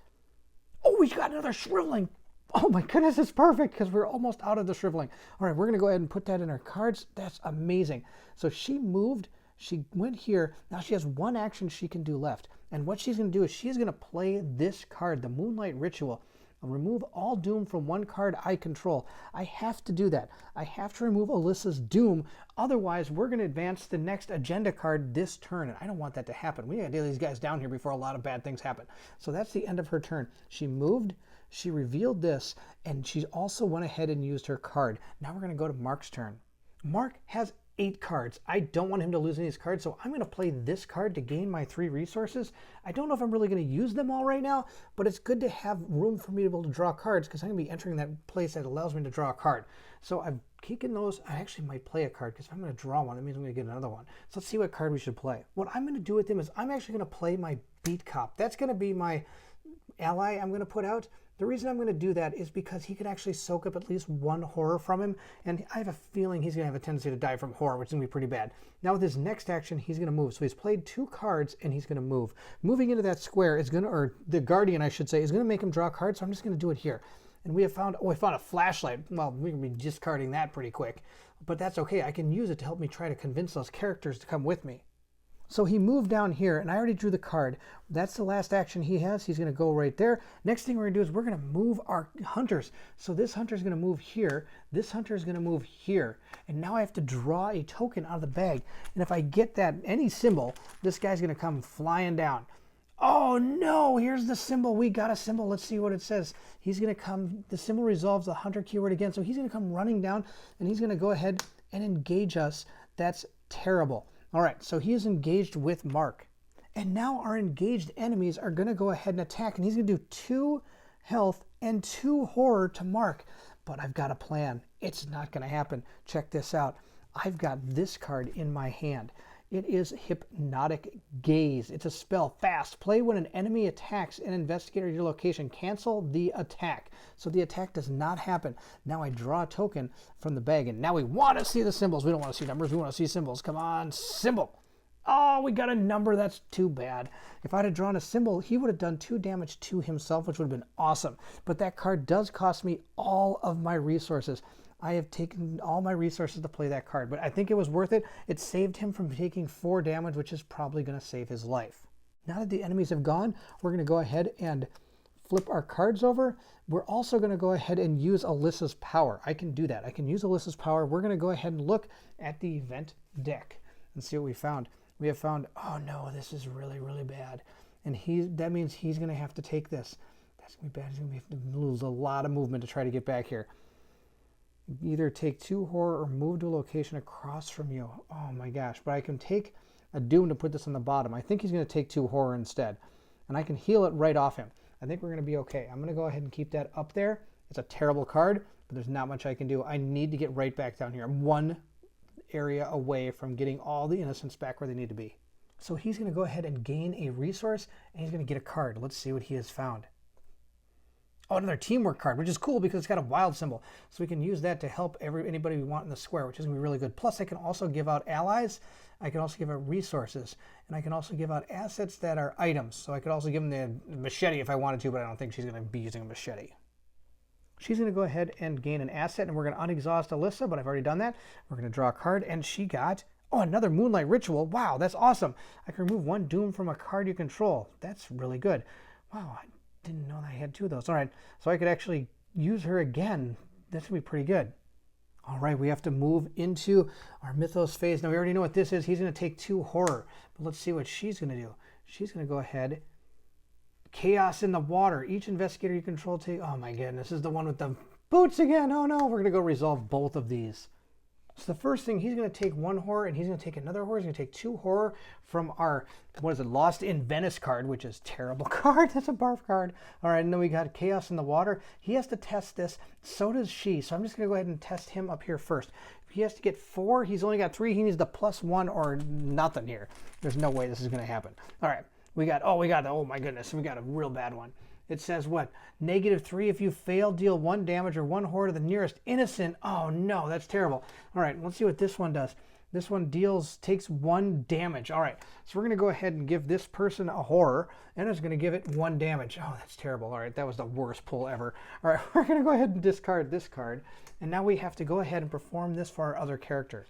Oh, we got another shriveling. Oh, my goodness, it's perfect because we're almost out of the shriveling. All right, we're going to go ahead and put that in our cards. That's amazing. So she moved. She went here. Now she has one action she can do left. And what she's going to do is she's going to play this card, the Moonlight Ritual. Remove all doom from one card I control. I have to do that. I have to remove Alyssa's doom. Otherwise, we're going to advance the next agenda card this turn. And I don't want that to happen. We got to deal these guys down here before a lot of bad things happen. So that's the end of her turn. She moved. She revealed this. And she also went ahead and used her card. Now we're going to go to Mark's turn. Mark has 8 cards. I don't want him to lose any of these cards, so I'm going to play this card to gain my 3 resources. I don't know if I'm really going to use them all right now, but it's good to have room for me to be able to draw cards because I'm going to be entering that place that allows me to draw a card. So I'm kicking those. I actually might play a card because if I'm going to draw one, that means I'm going to get another one. So let's see what card we should play. What I'm going to do with him is I'm actually going to play my Beat Cop. That's going to be my ally I'm going to put out. The reason I'm going to do that is because he could actually soak up at least 1 horror from him, and I have a feeling he's going to have a tendency to die from horror, which is going to be pretty bad. Now with his next action, he's going to move. So he's played 2 cards, and he's going to move. Moving into that square is going to, or the Guardian, I should say, is going to make him draw a card, so I'm just going to do it here. And we have found, I found a flashlight. Well, we're going to be discarding that pretty quick, but that's okay. I can use it to help me try to convince those characters to come with me. So he moved down here, and I already drew the card. That's the last action he has. He's going to go right there. Next thing we're going to do is we're going to move our hunters. So this hunter is going to move here. This hunter is going to move here. And now I have to draw a token out of the bag. And if I get that, any symbol, this guy's going to come flying down. Oh, no, here's the symbol. We got a symbol. Let's see what it says. He's going to come. The symbol resolves the hunter keyword again. So he's going to come running down, and he's going to go ahead and engage us. That's terrible. All right, so he is engaged with Mark. And now our engaged enemies are going to go ahead and attack. And he's going to do 2 health and 2 horror to Mark. But I've got a plan. It's not going to happen. Check this out. I've got this card in my hand. It is Hypnotic Gaze. It's a spell. Fast. Play when an enemy attacks an investigator at your location. Cancel the attack. So the attack does not happen. Now I draw a token from the bag, and now we want to see the symbols. We don't want to see numbers. We want to see symbols. Come on, symbol. Oh, we got a number. That's too bad. If I'd have drawn a symbol, he would have done 2 damage to himself, which would have been awesome. But that card does cost me all of my resources. I have taken all my resources to play that card, but I think it was worth it. It saved him from taking 4 damage, which is probably going to save his life. Now that the enemies have gone, we're going to go ahead and flip our cards over. We're also going to go ahead and use Alyssa's power. I can do that. I can use Alyssa's power. We're going to go ahead and look at the event deck and see what we found. We have found, oh no, this is really, really bad. And that means he's going to have to take this. That's going to be bad. He's going to have to lose a lot of movement to try to get back here. Either take 2 horror or move to a location across from you. Oh my gosh, but I can take a doom to put this on the bottom. I think he's going to take 2 horror instead. And I can heal it right off him. I think we're going to be okay. I'm going to go ahead and keep that up there. It's a terrible card, but there's not much I can do. I need to get right back down here. I'm 1 area away from getting all the innocents back where they need to be. So he's going to go ahead and gain a resource, and he's going to get a card. Let's see what he has found. Oh, another teamwork card, which is cool because it's got a wild symbol. So we can use that to help anybody we want in the square, which is going to be really good. Plus, I can also give out allies. I can also give out resources. And I can also give out assets that are items. So I could also give him the machete if I wanted to, but I don't think she's going to be using a machete. She's going to go ahead and gain an asset, and we're going to unexhaust Alyssa, but I've already done that. We're going to draw a card, and she got, oh, another Moonlight Ritual. Wow, that's awesome. I can remove 1 doom from a card you control. That's really good. Wow, I didn't know that I had 2 of those. All right, so I could actually use her again. That's going to be pretty good. All right, we have to move into our Mythos phase. Now, we already know what this is. He's going to take 2 horror, but let's see what she's going to do. She's going to go ahead. Chaos in the water. Each investigator you control take... Oh my goodness, this is the one with the boots again. Oh no, we're going to go resolve both of these. So the first thing, he's going to take 1 horror and he's going to take another horror. He's going to take 2 horror from our, what is it, Lost in Venice card, which is terrible card. That's a barf card. All right, and then we got Chaos in the Water. He has to test this. So does she. So I'm just going to go ahead and test him up here first. If he has to get 4, he's only got 3. He needs the +1 or nothing here. There's no way this is going to happen. All right. Oh my goodness, we got a real bad one. It says what? -3 if you fail, deal 1 damage or 1 horror to the nearest innocent. Oh no, that's terrible. All right, let's see what this one does. This one takes 1 damage. All right, so we're going to go ahead and give this person a horror, and it's going to give it 1 damage. Oh, that's terrible. All right, that was the worst pull ever. All right, we're going to go ahead and discard this card, and now we have to go ahead and perform this for our other characters.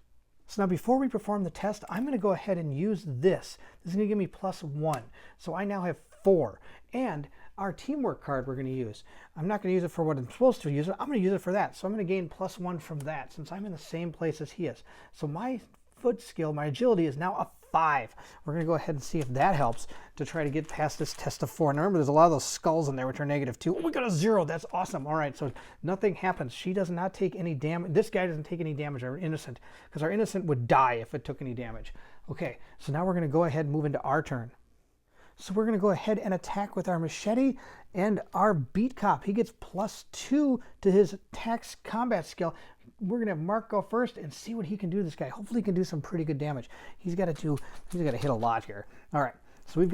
So now before we perform the test, I'm going to go ahead and use this. This is going to give me +1. So I now have 4. And our teamwork card we're going to use. I'm not going to use it for what I'm supposed to use it. I'm going to use it for that. So I'm going to gain +1 from that since I'm in the same place as he is. So my foot skill, my agility is now a 5. We're going to go ahead and see if that helps to try to get past this test of 4. And remember, there's a lot of those skulls in there which are -2. Oh, we got a 0. That's awesome. All right, so nothing happens. She does not take any damage. This guy doesn't take any damage. Our innocent, because our innocent would die if it took any damage. Okay, so now we're going to go ahead and move into our turn. So we're going to go ahead and attack with our machete and our beat cop. He gets +2 to his attack's combat skill. We're going to have Mark go first and see what he can do, this guy. Hopefully he can do some pretty good damage. He's got to hit a lot here. All right, so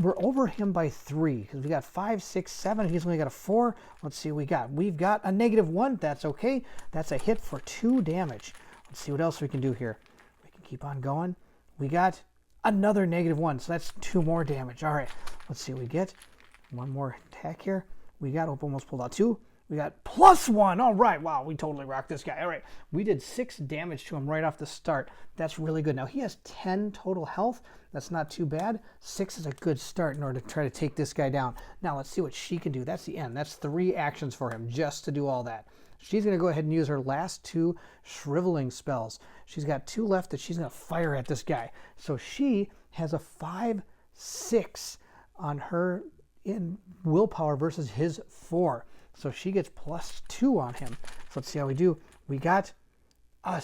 we're over him by 3 because we got 5, 6, 7. He's only got a 4. Let's see what we got. We've got a -1. That's okay. That's a hit for 2 damage. Let's see what else we can do here. We can keep on going. We got another -1, so that's 2 more damage. All right, let's see what we get. 1 more attack here. We got, almost pulled out 2. We got +1. All right, wow, we totally rocked this guy. All right, we did 6 damage to him right off the start. That's really good. Now, he has 10 total health. That's not too bad. 6 is a good start in order to try to take this guy down. Now, let's see what she can do. That's the end. That's 3 actions for him just to do all that. She's going to go ahead and use her last 2 shriveling spells. She's got 2 left that she's going to fire at this guy. So she has a 5, 6 on her in willpower versus his 4. So she gets +2 on him. So let's see how we do. We got a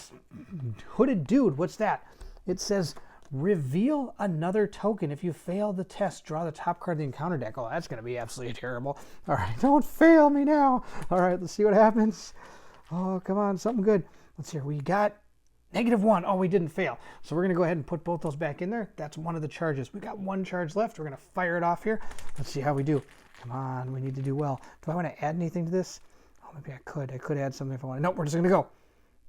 hooded dude. What's that? It says, reveal another token. If you fail the test, draw the top card of the encounter deck. Oh, that's going to be absolutely terrible. All right, don't fail me now. All right, let's see what happens. Oh, come on, something good. Let's see. We got -1. Oh, we didn't fail. So we're going to go ahead and put both those back in there. That's one of the charges. We got 1 charge left. We're going to fire it off here. Let's see how we do. Come on, we need to do well. Do I want to add anything to this? Oh, maybe I could. I could add something if I wanted. Nope, we're just going to go.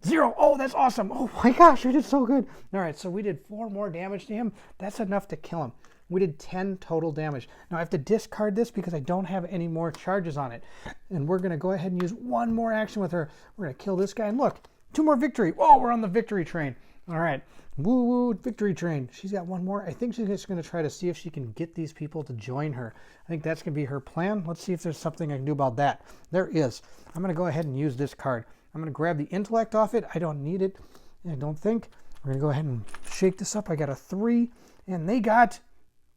0. Oh, that's awesome. Oh my gosh, we did so good. All right, so we did 4 more damage to him. That's enough to kill him. We did 10 total damage. Now I have to discard this because I don't have any more charges on it. And we're going to go ahead and use 1 more action with her. We're going to kill this guy. And look, 2 more victory. Whoa, we're on the victory train. All right. Woo woo, victory train. She's got 1 more. I think she's just going to try to see if she can get these people to join her. I think that's going to be her plan. Let's see if there's something I can do about that. There is. I'm going to go ahead and use this card. I'm going to grab the intellect off it. I don't need it. I don't think. We're going to go ahead and shake this up. I got a 3, and they got,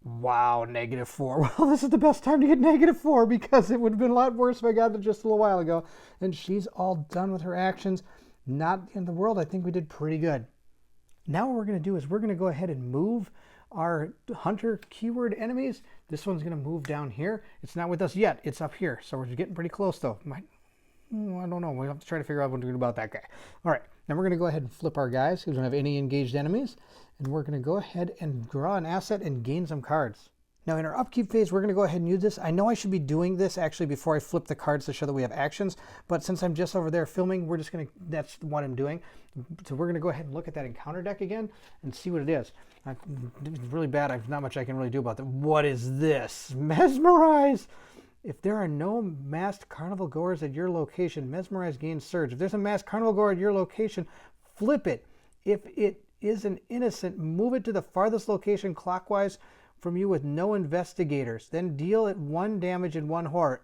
wow, -4. Well, this is the best time to get -4 because it would have been a lot worse if I got it just a little while ago. And she's all done with her actions. Not in the world. I think we did pretty good. Now what we're going to do is we're going to go ahead and move our hunter keyword enemies. This one's going to move down here. It's not with us yet. It's up here. So we're getting pretty close though. I don't know. We'll have to try to figure out what to do about that guy. All right. Now we're going to go ahead and flip our guys because we don't have any engaged enemies. And we're going to go ahead and draw an asset and gain some cards. Now in our upkeep phase, we're going to go ahead and use this. I know I should be doing this actually before I flip the cards to show that we have actions, but since I'm just over there filming, we're just going to, that's what I'm doing. So we're going to go ahead and look at that encounter deck again and see what it is. It's really bad. I've not much I can really do about that. What is this? Mesmerize. If there are no masked carnival goers at your location, mesmerize gains surge. If there's a masked carnival goer at your location, flip it. If it is an innocent, move it to the farthest location clockwise from you with no investigators. Then deal it 1 damage and 1 horror.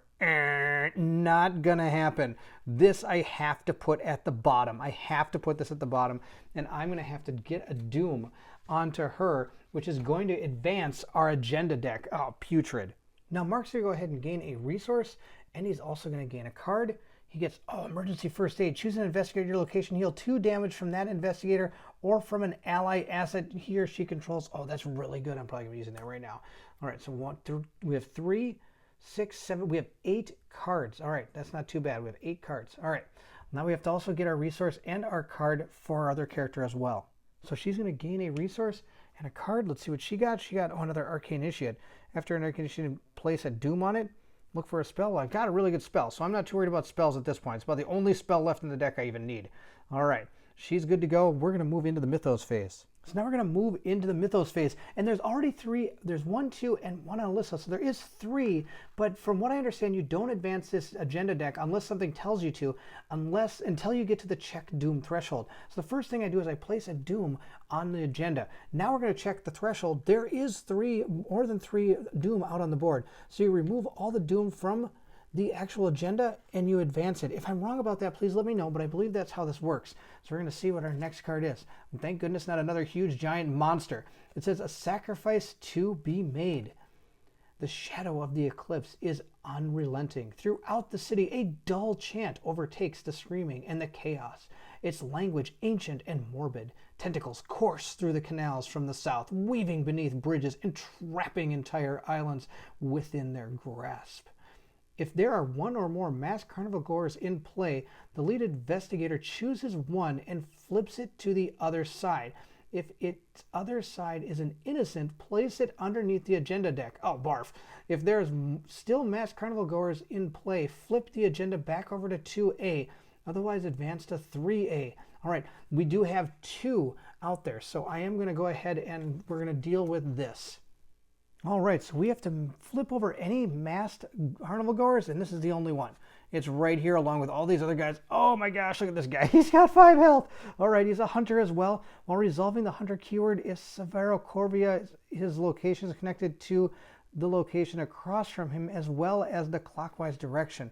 Not gonna happen. This I have to put at the bottom. I have to put this at the bottom, and I'm gonna have to get a doom onto her, which is going to advance our agenda deck. Oh, putrid. Now Mark's gonna go ahead and gain a resource, and he's also gonna gain a card. He gets, emergency first aid. Choose an investigator at your location. Heal 2 damage from that investigator or from an ally asset he or she controls. Oh, that's really good. I'm probably going to be using that right now. All right, so we have 3, 6, 7. We have 8 cards. All right, that's not too bad. We have 8 cards. All right, now we have to also get our resource and our card for our other character as well. So she's going to gain a resource and a card. Let's see what she got. She got another Arcane Initiate. After an Arcane Initiate, place a doom on it. Look for a spell. Well, I've got a really good spell, so I'm not too worried about spells at this point. It's about the only spell left in the deck I even need. All right, she's good to go. We're going to move into the Mythos phase. So now we're going to move into the Mythos phase, and there's already 3. There's 1, 2, and 1 on Alyssa, so there is 3, but from what I understand, you don't advance this agenda deck unless something tells you to, until you get to the check doom threshold. So the first thing I do is I place a doom on the agenda. Now we're going to check the threshold. There is more than 3 doom out on the board, so you remove all the doom from the actual agenda and you advance it. If I'm wrong about that, please let me know, but I believe that's how this works. So we're going to see what our next card is. And thank goodness not another huge giant monster. It says a sacrifice to be made. The shadow of the eclipse is unrelenting. Throughout the city, a dull chant overtakes the screaming and the chaos. Its language ancient and morbid. Tentacles course through the canals from the south, weaving beneath bridges and trapping entire islands within their grasp. If there are 1 or more masked carnival goers in play, the lead investigator chooses 1 and flips it to the other side. If its other side is an innocent, place it underneath the agenda deck. Oh, barf. If there's still masked carnival goers in play, flip the agenda back over to 2A. Otherwise, advance to 3A. All right, we do have 2 out there, so I am going to go ahead and we're going to deal with this. All right, so we have to flip over any masked carnival goers, and this is the only one. It's right here along with all these other guys. Oh my gosh, look at this guy. He's got 5 health. All right, he's a hunter as well. While resolving the hunter keyword, if Severo Corvia, his location is connected to the location across from him as well as the clockwise direction.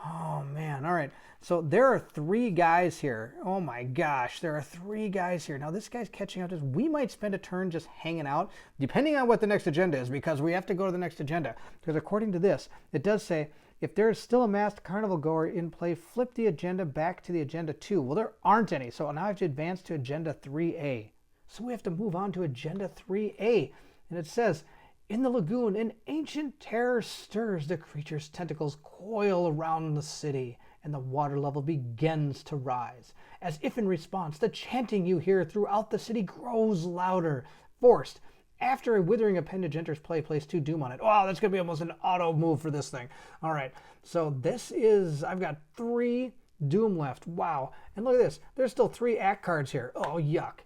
Oh man, all right. So there are 3 guys here. Oh my gosh, there are 3 guys here. Now this guy's catching up to us. We might spend a turn just hanging out, depending on what the next agenda is, because we have to go to the next agenda. Because according to this, it does say, if there is still a masked carnival goer in play, flip the agenda back to the agenda 2. Well, there aren't any, so now I have to advance to agenda 3A. So we have to move on to agenda 3A. And it says, in the lagoon, an ancient terror stirs. The creature's tentacles coil around the city, and the water level begins to rise. As if in response, the chanting you hear throughout the city grows louder. Forced. After a withering appendage enters play, place 2 doom on it. Wow, that's going to be almost an auto move for this thing. All right, so this is, I've got 3 doom left. Wow, and look at this. There's still 3 act cards here. Oh, yuck.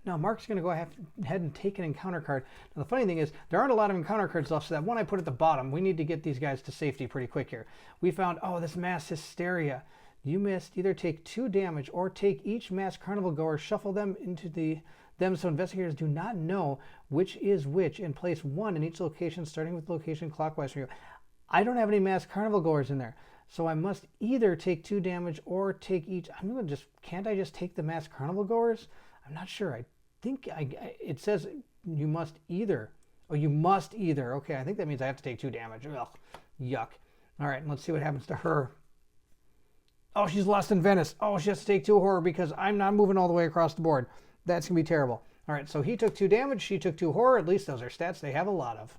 Now, Mark's going to go ahead and take an encounter card. Now, the funny thing is, there aren't a lot of encounter cards left, so that one I put at the bottom. We need to get these guys to safety pretty quick here. We found, this mass hysteria. You must either take 2 damage or take each masked carnival goer, shuffle them into them so investigators do not know which is which, and place 1 in each location, starting with location clockwise from you. I don't have any masked carnival goers in there, so I must either take 2 damage or take each. Can't I just take the masked carnival goers? I'm not sure. I think it says you must either. Oh, you must either. Okay, I think that means I have to take 2 damage. Ugh, yuck. All right, let's see what happens to her. Oh, she's lost in Venice. Oh, she has to take 2 horror because I'm not moving all the way across the board. That's going to be terrible. All right, so he took 2 damage. She took 2 horror. At least those are stats they have a lot of.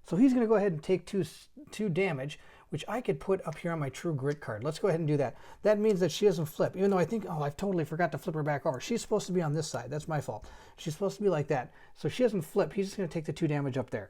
So he's going to go ahead and take 2 damage, which I could put up here on my True Grit card. Let's go ahead and do that. That means that she doesn't flip, even though I think, I've totally forgot to flip her back over. She's supposed to be on this side. That's my fault. She's supposed to be like that. So she doesn't flip. He's just going to take the 2 damage up there.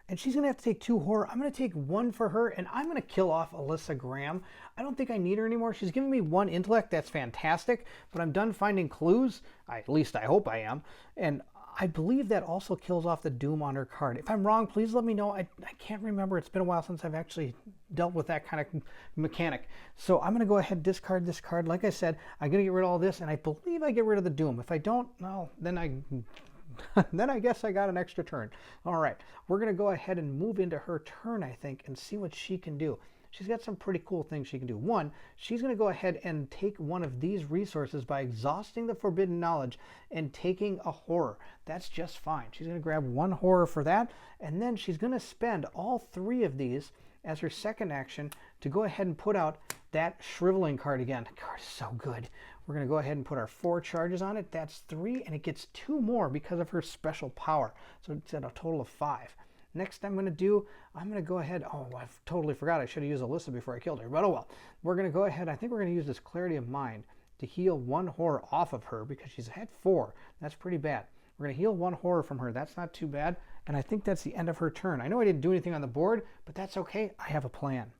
And she's going to have to take 2 horror. I'm going to take 1 for her, and I'm going to kill off Alyssa Graham. I don't think I need her anymore. She's giving me 1 intellect. That's fantastic, but I'm done finding clues. At least I hope I am. And I believe that also kills off the Doom on her card. If I'm wrong, please let me know. I can't remember. It's been a while since I've actually dealt with that kind of mechanic. So I'm going to go ahead and discard this card. Like I said, I'm going to get rid of all this, and I believe I get rid of the Doom. If I don't, well, then I guess I got an extra turn. All right, we're going to go ahead and move into her turn, I think, and see what she can do. She's got some pretty cool things she can do. One, she's going to go ahead and take one of these resources by exhausting the forbidden knowledge and taking a horror. That's just fine. She's going to grab one horror for that, and then she's going to spend all 3 of these as her second action to go ahead and put out that shriveling card again. The card is so good. We're going to go ahead and put our 4 charges on it. That's 3, and it gets 2 more because of her special power. So it's at a total of 5. Next I'm going to go ahead, oh, I totally forgot I should have used Alyssa before I killed her, but oh well. We're going to go ahead, I think we're going to use this Clarity of Mind to heal 1 horror off of her because she's had 4. That's pretty bad. We're going to heal 1 horror from her. That's not too bad, and I think that's the end of her turn. I know I didn't do anything on the board, but that's okay. I have a plan.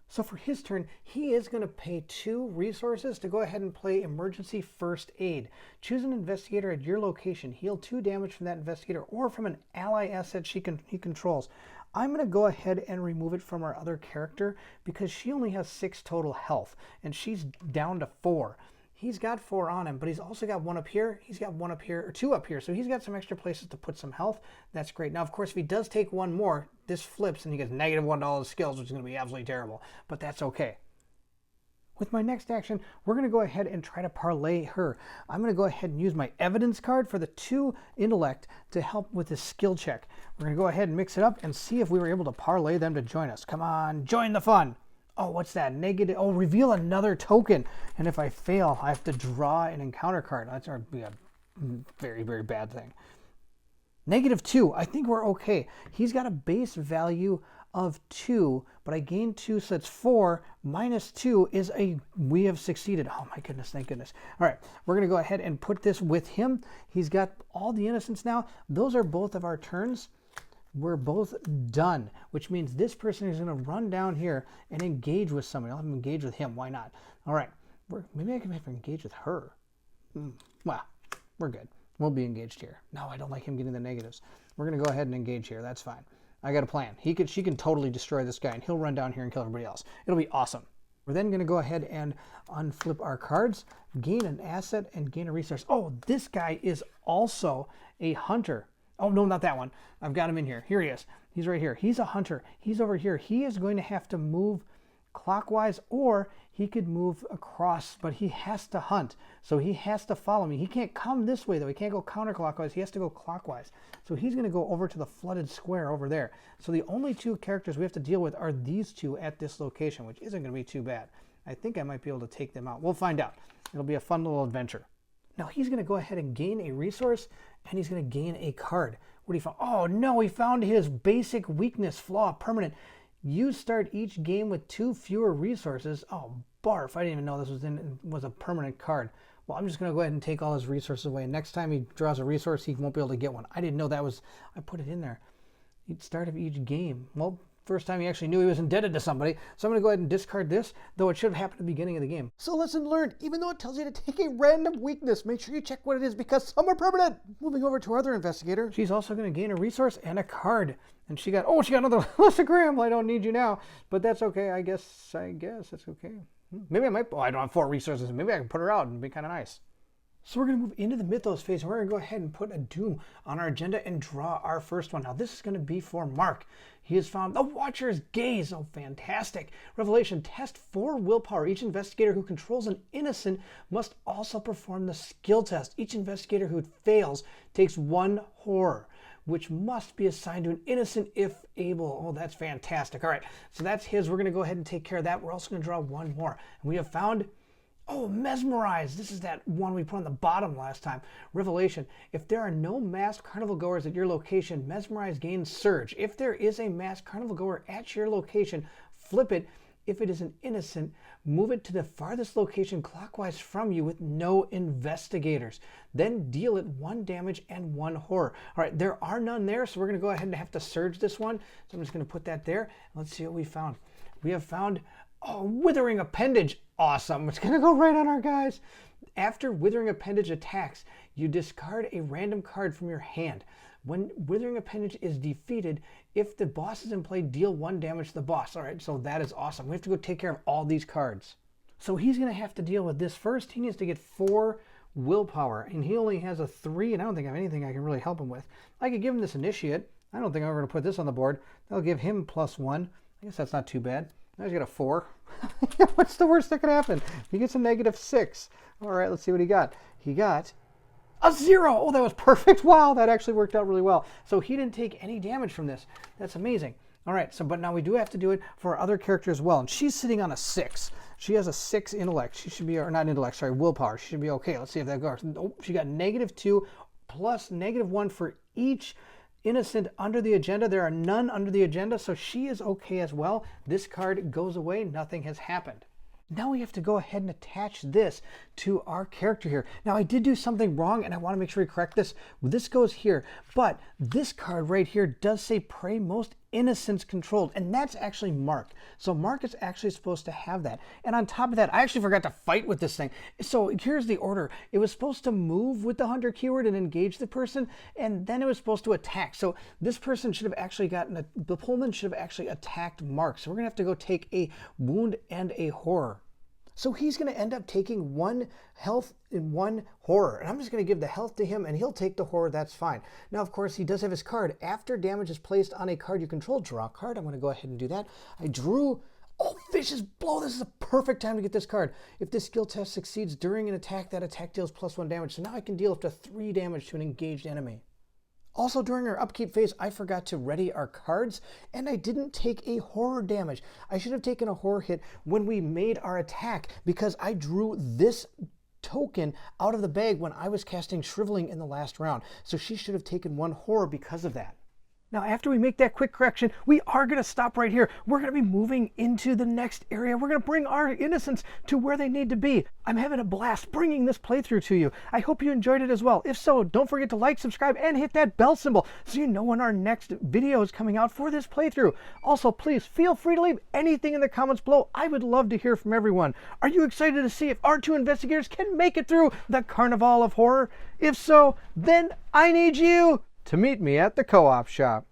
So for his turn, he is going to pay 2 resources to go ahead and play Emergency First Aid. Choose an investigator at your location. Heal 2 damage from that investigator or from an ally asset he controls. I'm going to go ahead and remove it from our other character because she only has 6 total health, and she's down to 4. He's got 4 on him, but he's also got 1 up here. He's got 1 up here, or 2 up here, so he's got some extra places to put some health. That's great. Now, of course, if he does take 1 more, this flips and he gets negative $1 skills, which is going to be absolutely terrible, but that's okay. With my next action, we're going to go ahead and try to parlay her. I'm going to go ahead and use my evidence card for the 2 intellect to help with this skill check. We're going to go ahead and mix it up and see if we were able to parlay them to join us. Come on, join the fun. Oh, what's that? Negative. Oh, reveal another token. And if I fail, I have to draw an encounter card. That's a very, very bad thing. -2. I think we're okay. He's got a base value of 2, but I gained 2, so it's 4. -2 is we have succeeded. Oh my goodness, thank goodness. All right, we're going to go ahead and put this with him. He's got all the innocence now. Those are both of our turns. We're both done, which means this person is going to run down here and engage with somebody. I'll have him engage with him. Why not? All right. Maybe I can have him engage with her. Well, we're good. We'll be engaged here. No, I don't like him getting the negatives. We're going to go ahead and engage here. That's fine. I got a plan. She can totally destroy this guy, and he'll run down here and kill everybody else. It'll be awesome. We're then going to go ahead and unflip our cards, gain an asset, and gain a resource. Oh, this guy is also a hunter. Oh, no, not that one. I've got him in here. Here he is. He's right here. He's a hunter. He's over here. He is going to have to move clockwise, or he could move across, but he has to hunt. So he has to follow me. He can't come this way, though. He can't go counterclockwise. He has to go clockwise. So he's going to go over to the flooded square over there. So the only 2 characters we have to deal with are these 2 at this location, which isn't going to be too bad. I think I might be able to take them out. We'll find out. It'll be a fun little adventure. Now he's going to go ahead and gain a resource, and he's going to gain a card. What do you find? Oh no, he found his basic weakness, flaw, permanent. You start each game with 2 fewer resources. Oh, barf, I didn't even know this was a permanent card. Well, I'm just going to go ahead and take all his resources away. Next time he draws a resource, he won't be able to get one. I didn't know that was, I put it in there. Each start of each game. Well, first time he actually knew he was indebted to somebody. So I'm going to go ahead and discard this, though it should have happened at the beginning of the game. So lesson learned, even though it tells you to take a random weakness, make sure you check what it is because some are permanent. Moving over to our other investigator, she's also going to gain a resource and a card. And she got another Alyssa. I don't need you now, but that's okay. I guess that's okay. Maybe I might, I don't have 4 resources. Maybe I can put her out and be kind of nice. So we're going to move into the Mythos phase, and we're going to go ahead and put a Doom on our agenda and draw our first one. Now, this is going to be for Mark. He has found the Watcher's Gaze. Oh, fantastic. Revelation, test 4 willpower. Each investigator who controls an innocent must also perform the skill test. Each investigator who fails takes 1 horror, which must be assigned to an innocent if able. Oh, that's fantastic. All right, so that's his. We're going to go ahead and take care of that. We're also going to draw 1 more. And we have found... oh, Mesmerize. This is that one we put on the bottom last time. Revelation. If there are no masked carnival goers at your location, Mesmerize gains Surge. If there is a masked carnival goer at your location, flip it. If it is an innocent, move it to the farthest location clockwise from you with no investigators. Then deal it 1 damage and 1 horror. All right, there are none there, so we're going to go ahead and have to surge this one. So I'm just going to put that there. Let's see what we found. We have found... oh, Withering Appendage. Awesome. It's going to go right on our guys. After Withering Appendage attacks, you discard a random card from your hand. When Withering Appendage is defeated, if the boss is in play, deal 1 damage to the boss. All right, so that is awesome. We have to go take care of all these cards. So he's going to have to deal with this first. He needs to get 4 willpower, and he only has a 3, and I don't think I have anything I can really help him with. I could give him this Initiate. I don't think I'm going to put this on the board. That'll give him +1. I guess that's not too bad. Now he's got a 4. What's the worst that could happen? He gets a -6. All right, let's see what he got. He got a 0. Oh, that was perfect. Wow, that actually worked out really well. So he didn't take any damage from this. That's amazing. All right, so but now we do have to do it for our other character as well. And she's sitting on a 6. She has a 6 intellect. She should be, or not intellect, sorry, willpower. She should be okay. Let's see if that goes. Oh, she got -2 plus -1 for each innocent under the agenda. There are none under the agenda, so she is okay as well. This card goes away. Nothing has happened. Now we have to go ahead and attach this to our character here. Now I did do something wrong and I want to make sure we correct this. This goes here, but this card right here does say Prey Most Innocents Controlled, and that's actually Mark. So Mark is actually supposed to have that. And on top of that, I actually forgot to fight with this thing. So here's the order. It was supposed to move with the hunter keyword and engage the person, and then it was supposed to attack. So this person should have actually gotten, the Pullman should have actually attacked Mark. So we're gonna have to go take a wound and a horror. So he's going to end up taking 1 health and 1 horror. And I'm just going to give the health to him and he'll take the horror. That's fine. Now, of course, he does have his card. After damage is placed on a card you control, draw a card. I'm going to go ahead and do that. I drew, oh, Vicious Blow. This is a perfect time to get this card. If this skill test succeeds during an attack, that attack deals +1 damage. So now I can deal up to 3 damage to an engaged enemy. Also, during our upkeep phase, I forgot to ready our cards, and I didn't take a horror damage. I should have taken a horror hit when we made our attack because I drew this token out of the bag when I was casting Shriveling in the last round. So she should have taken 1 horror because of that. Now, after we make that quick correction, we are going to stop right here. We're going to be moving into the next area. We're going to bring our innocents to where they need to be. I'm having a blast bringing this playthrough to you. I hope you enjoyed it as well. If so, don't forget to like, subscribe, and hit that bell symbol so you know when our next video is coming out for this playthrough. Also, please feel free to leave anything in the comments below. I would love to hear from everyone. Are you excited to see if our 2 investigators can make it through the Carnevale of Horror? If so, then I need you to meet me at the co-op shop.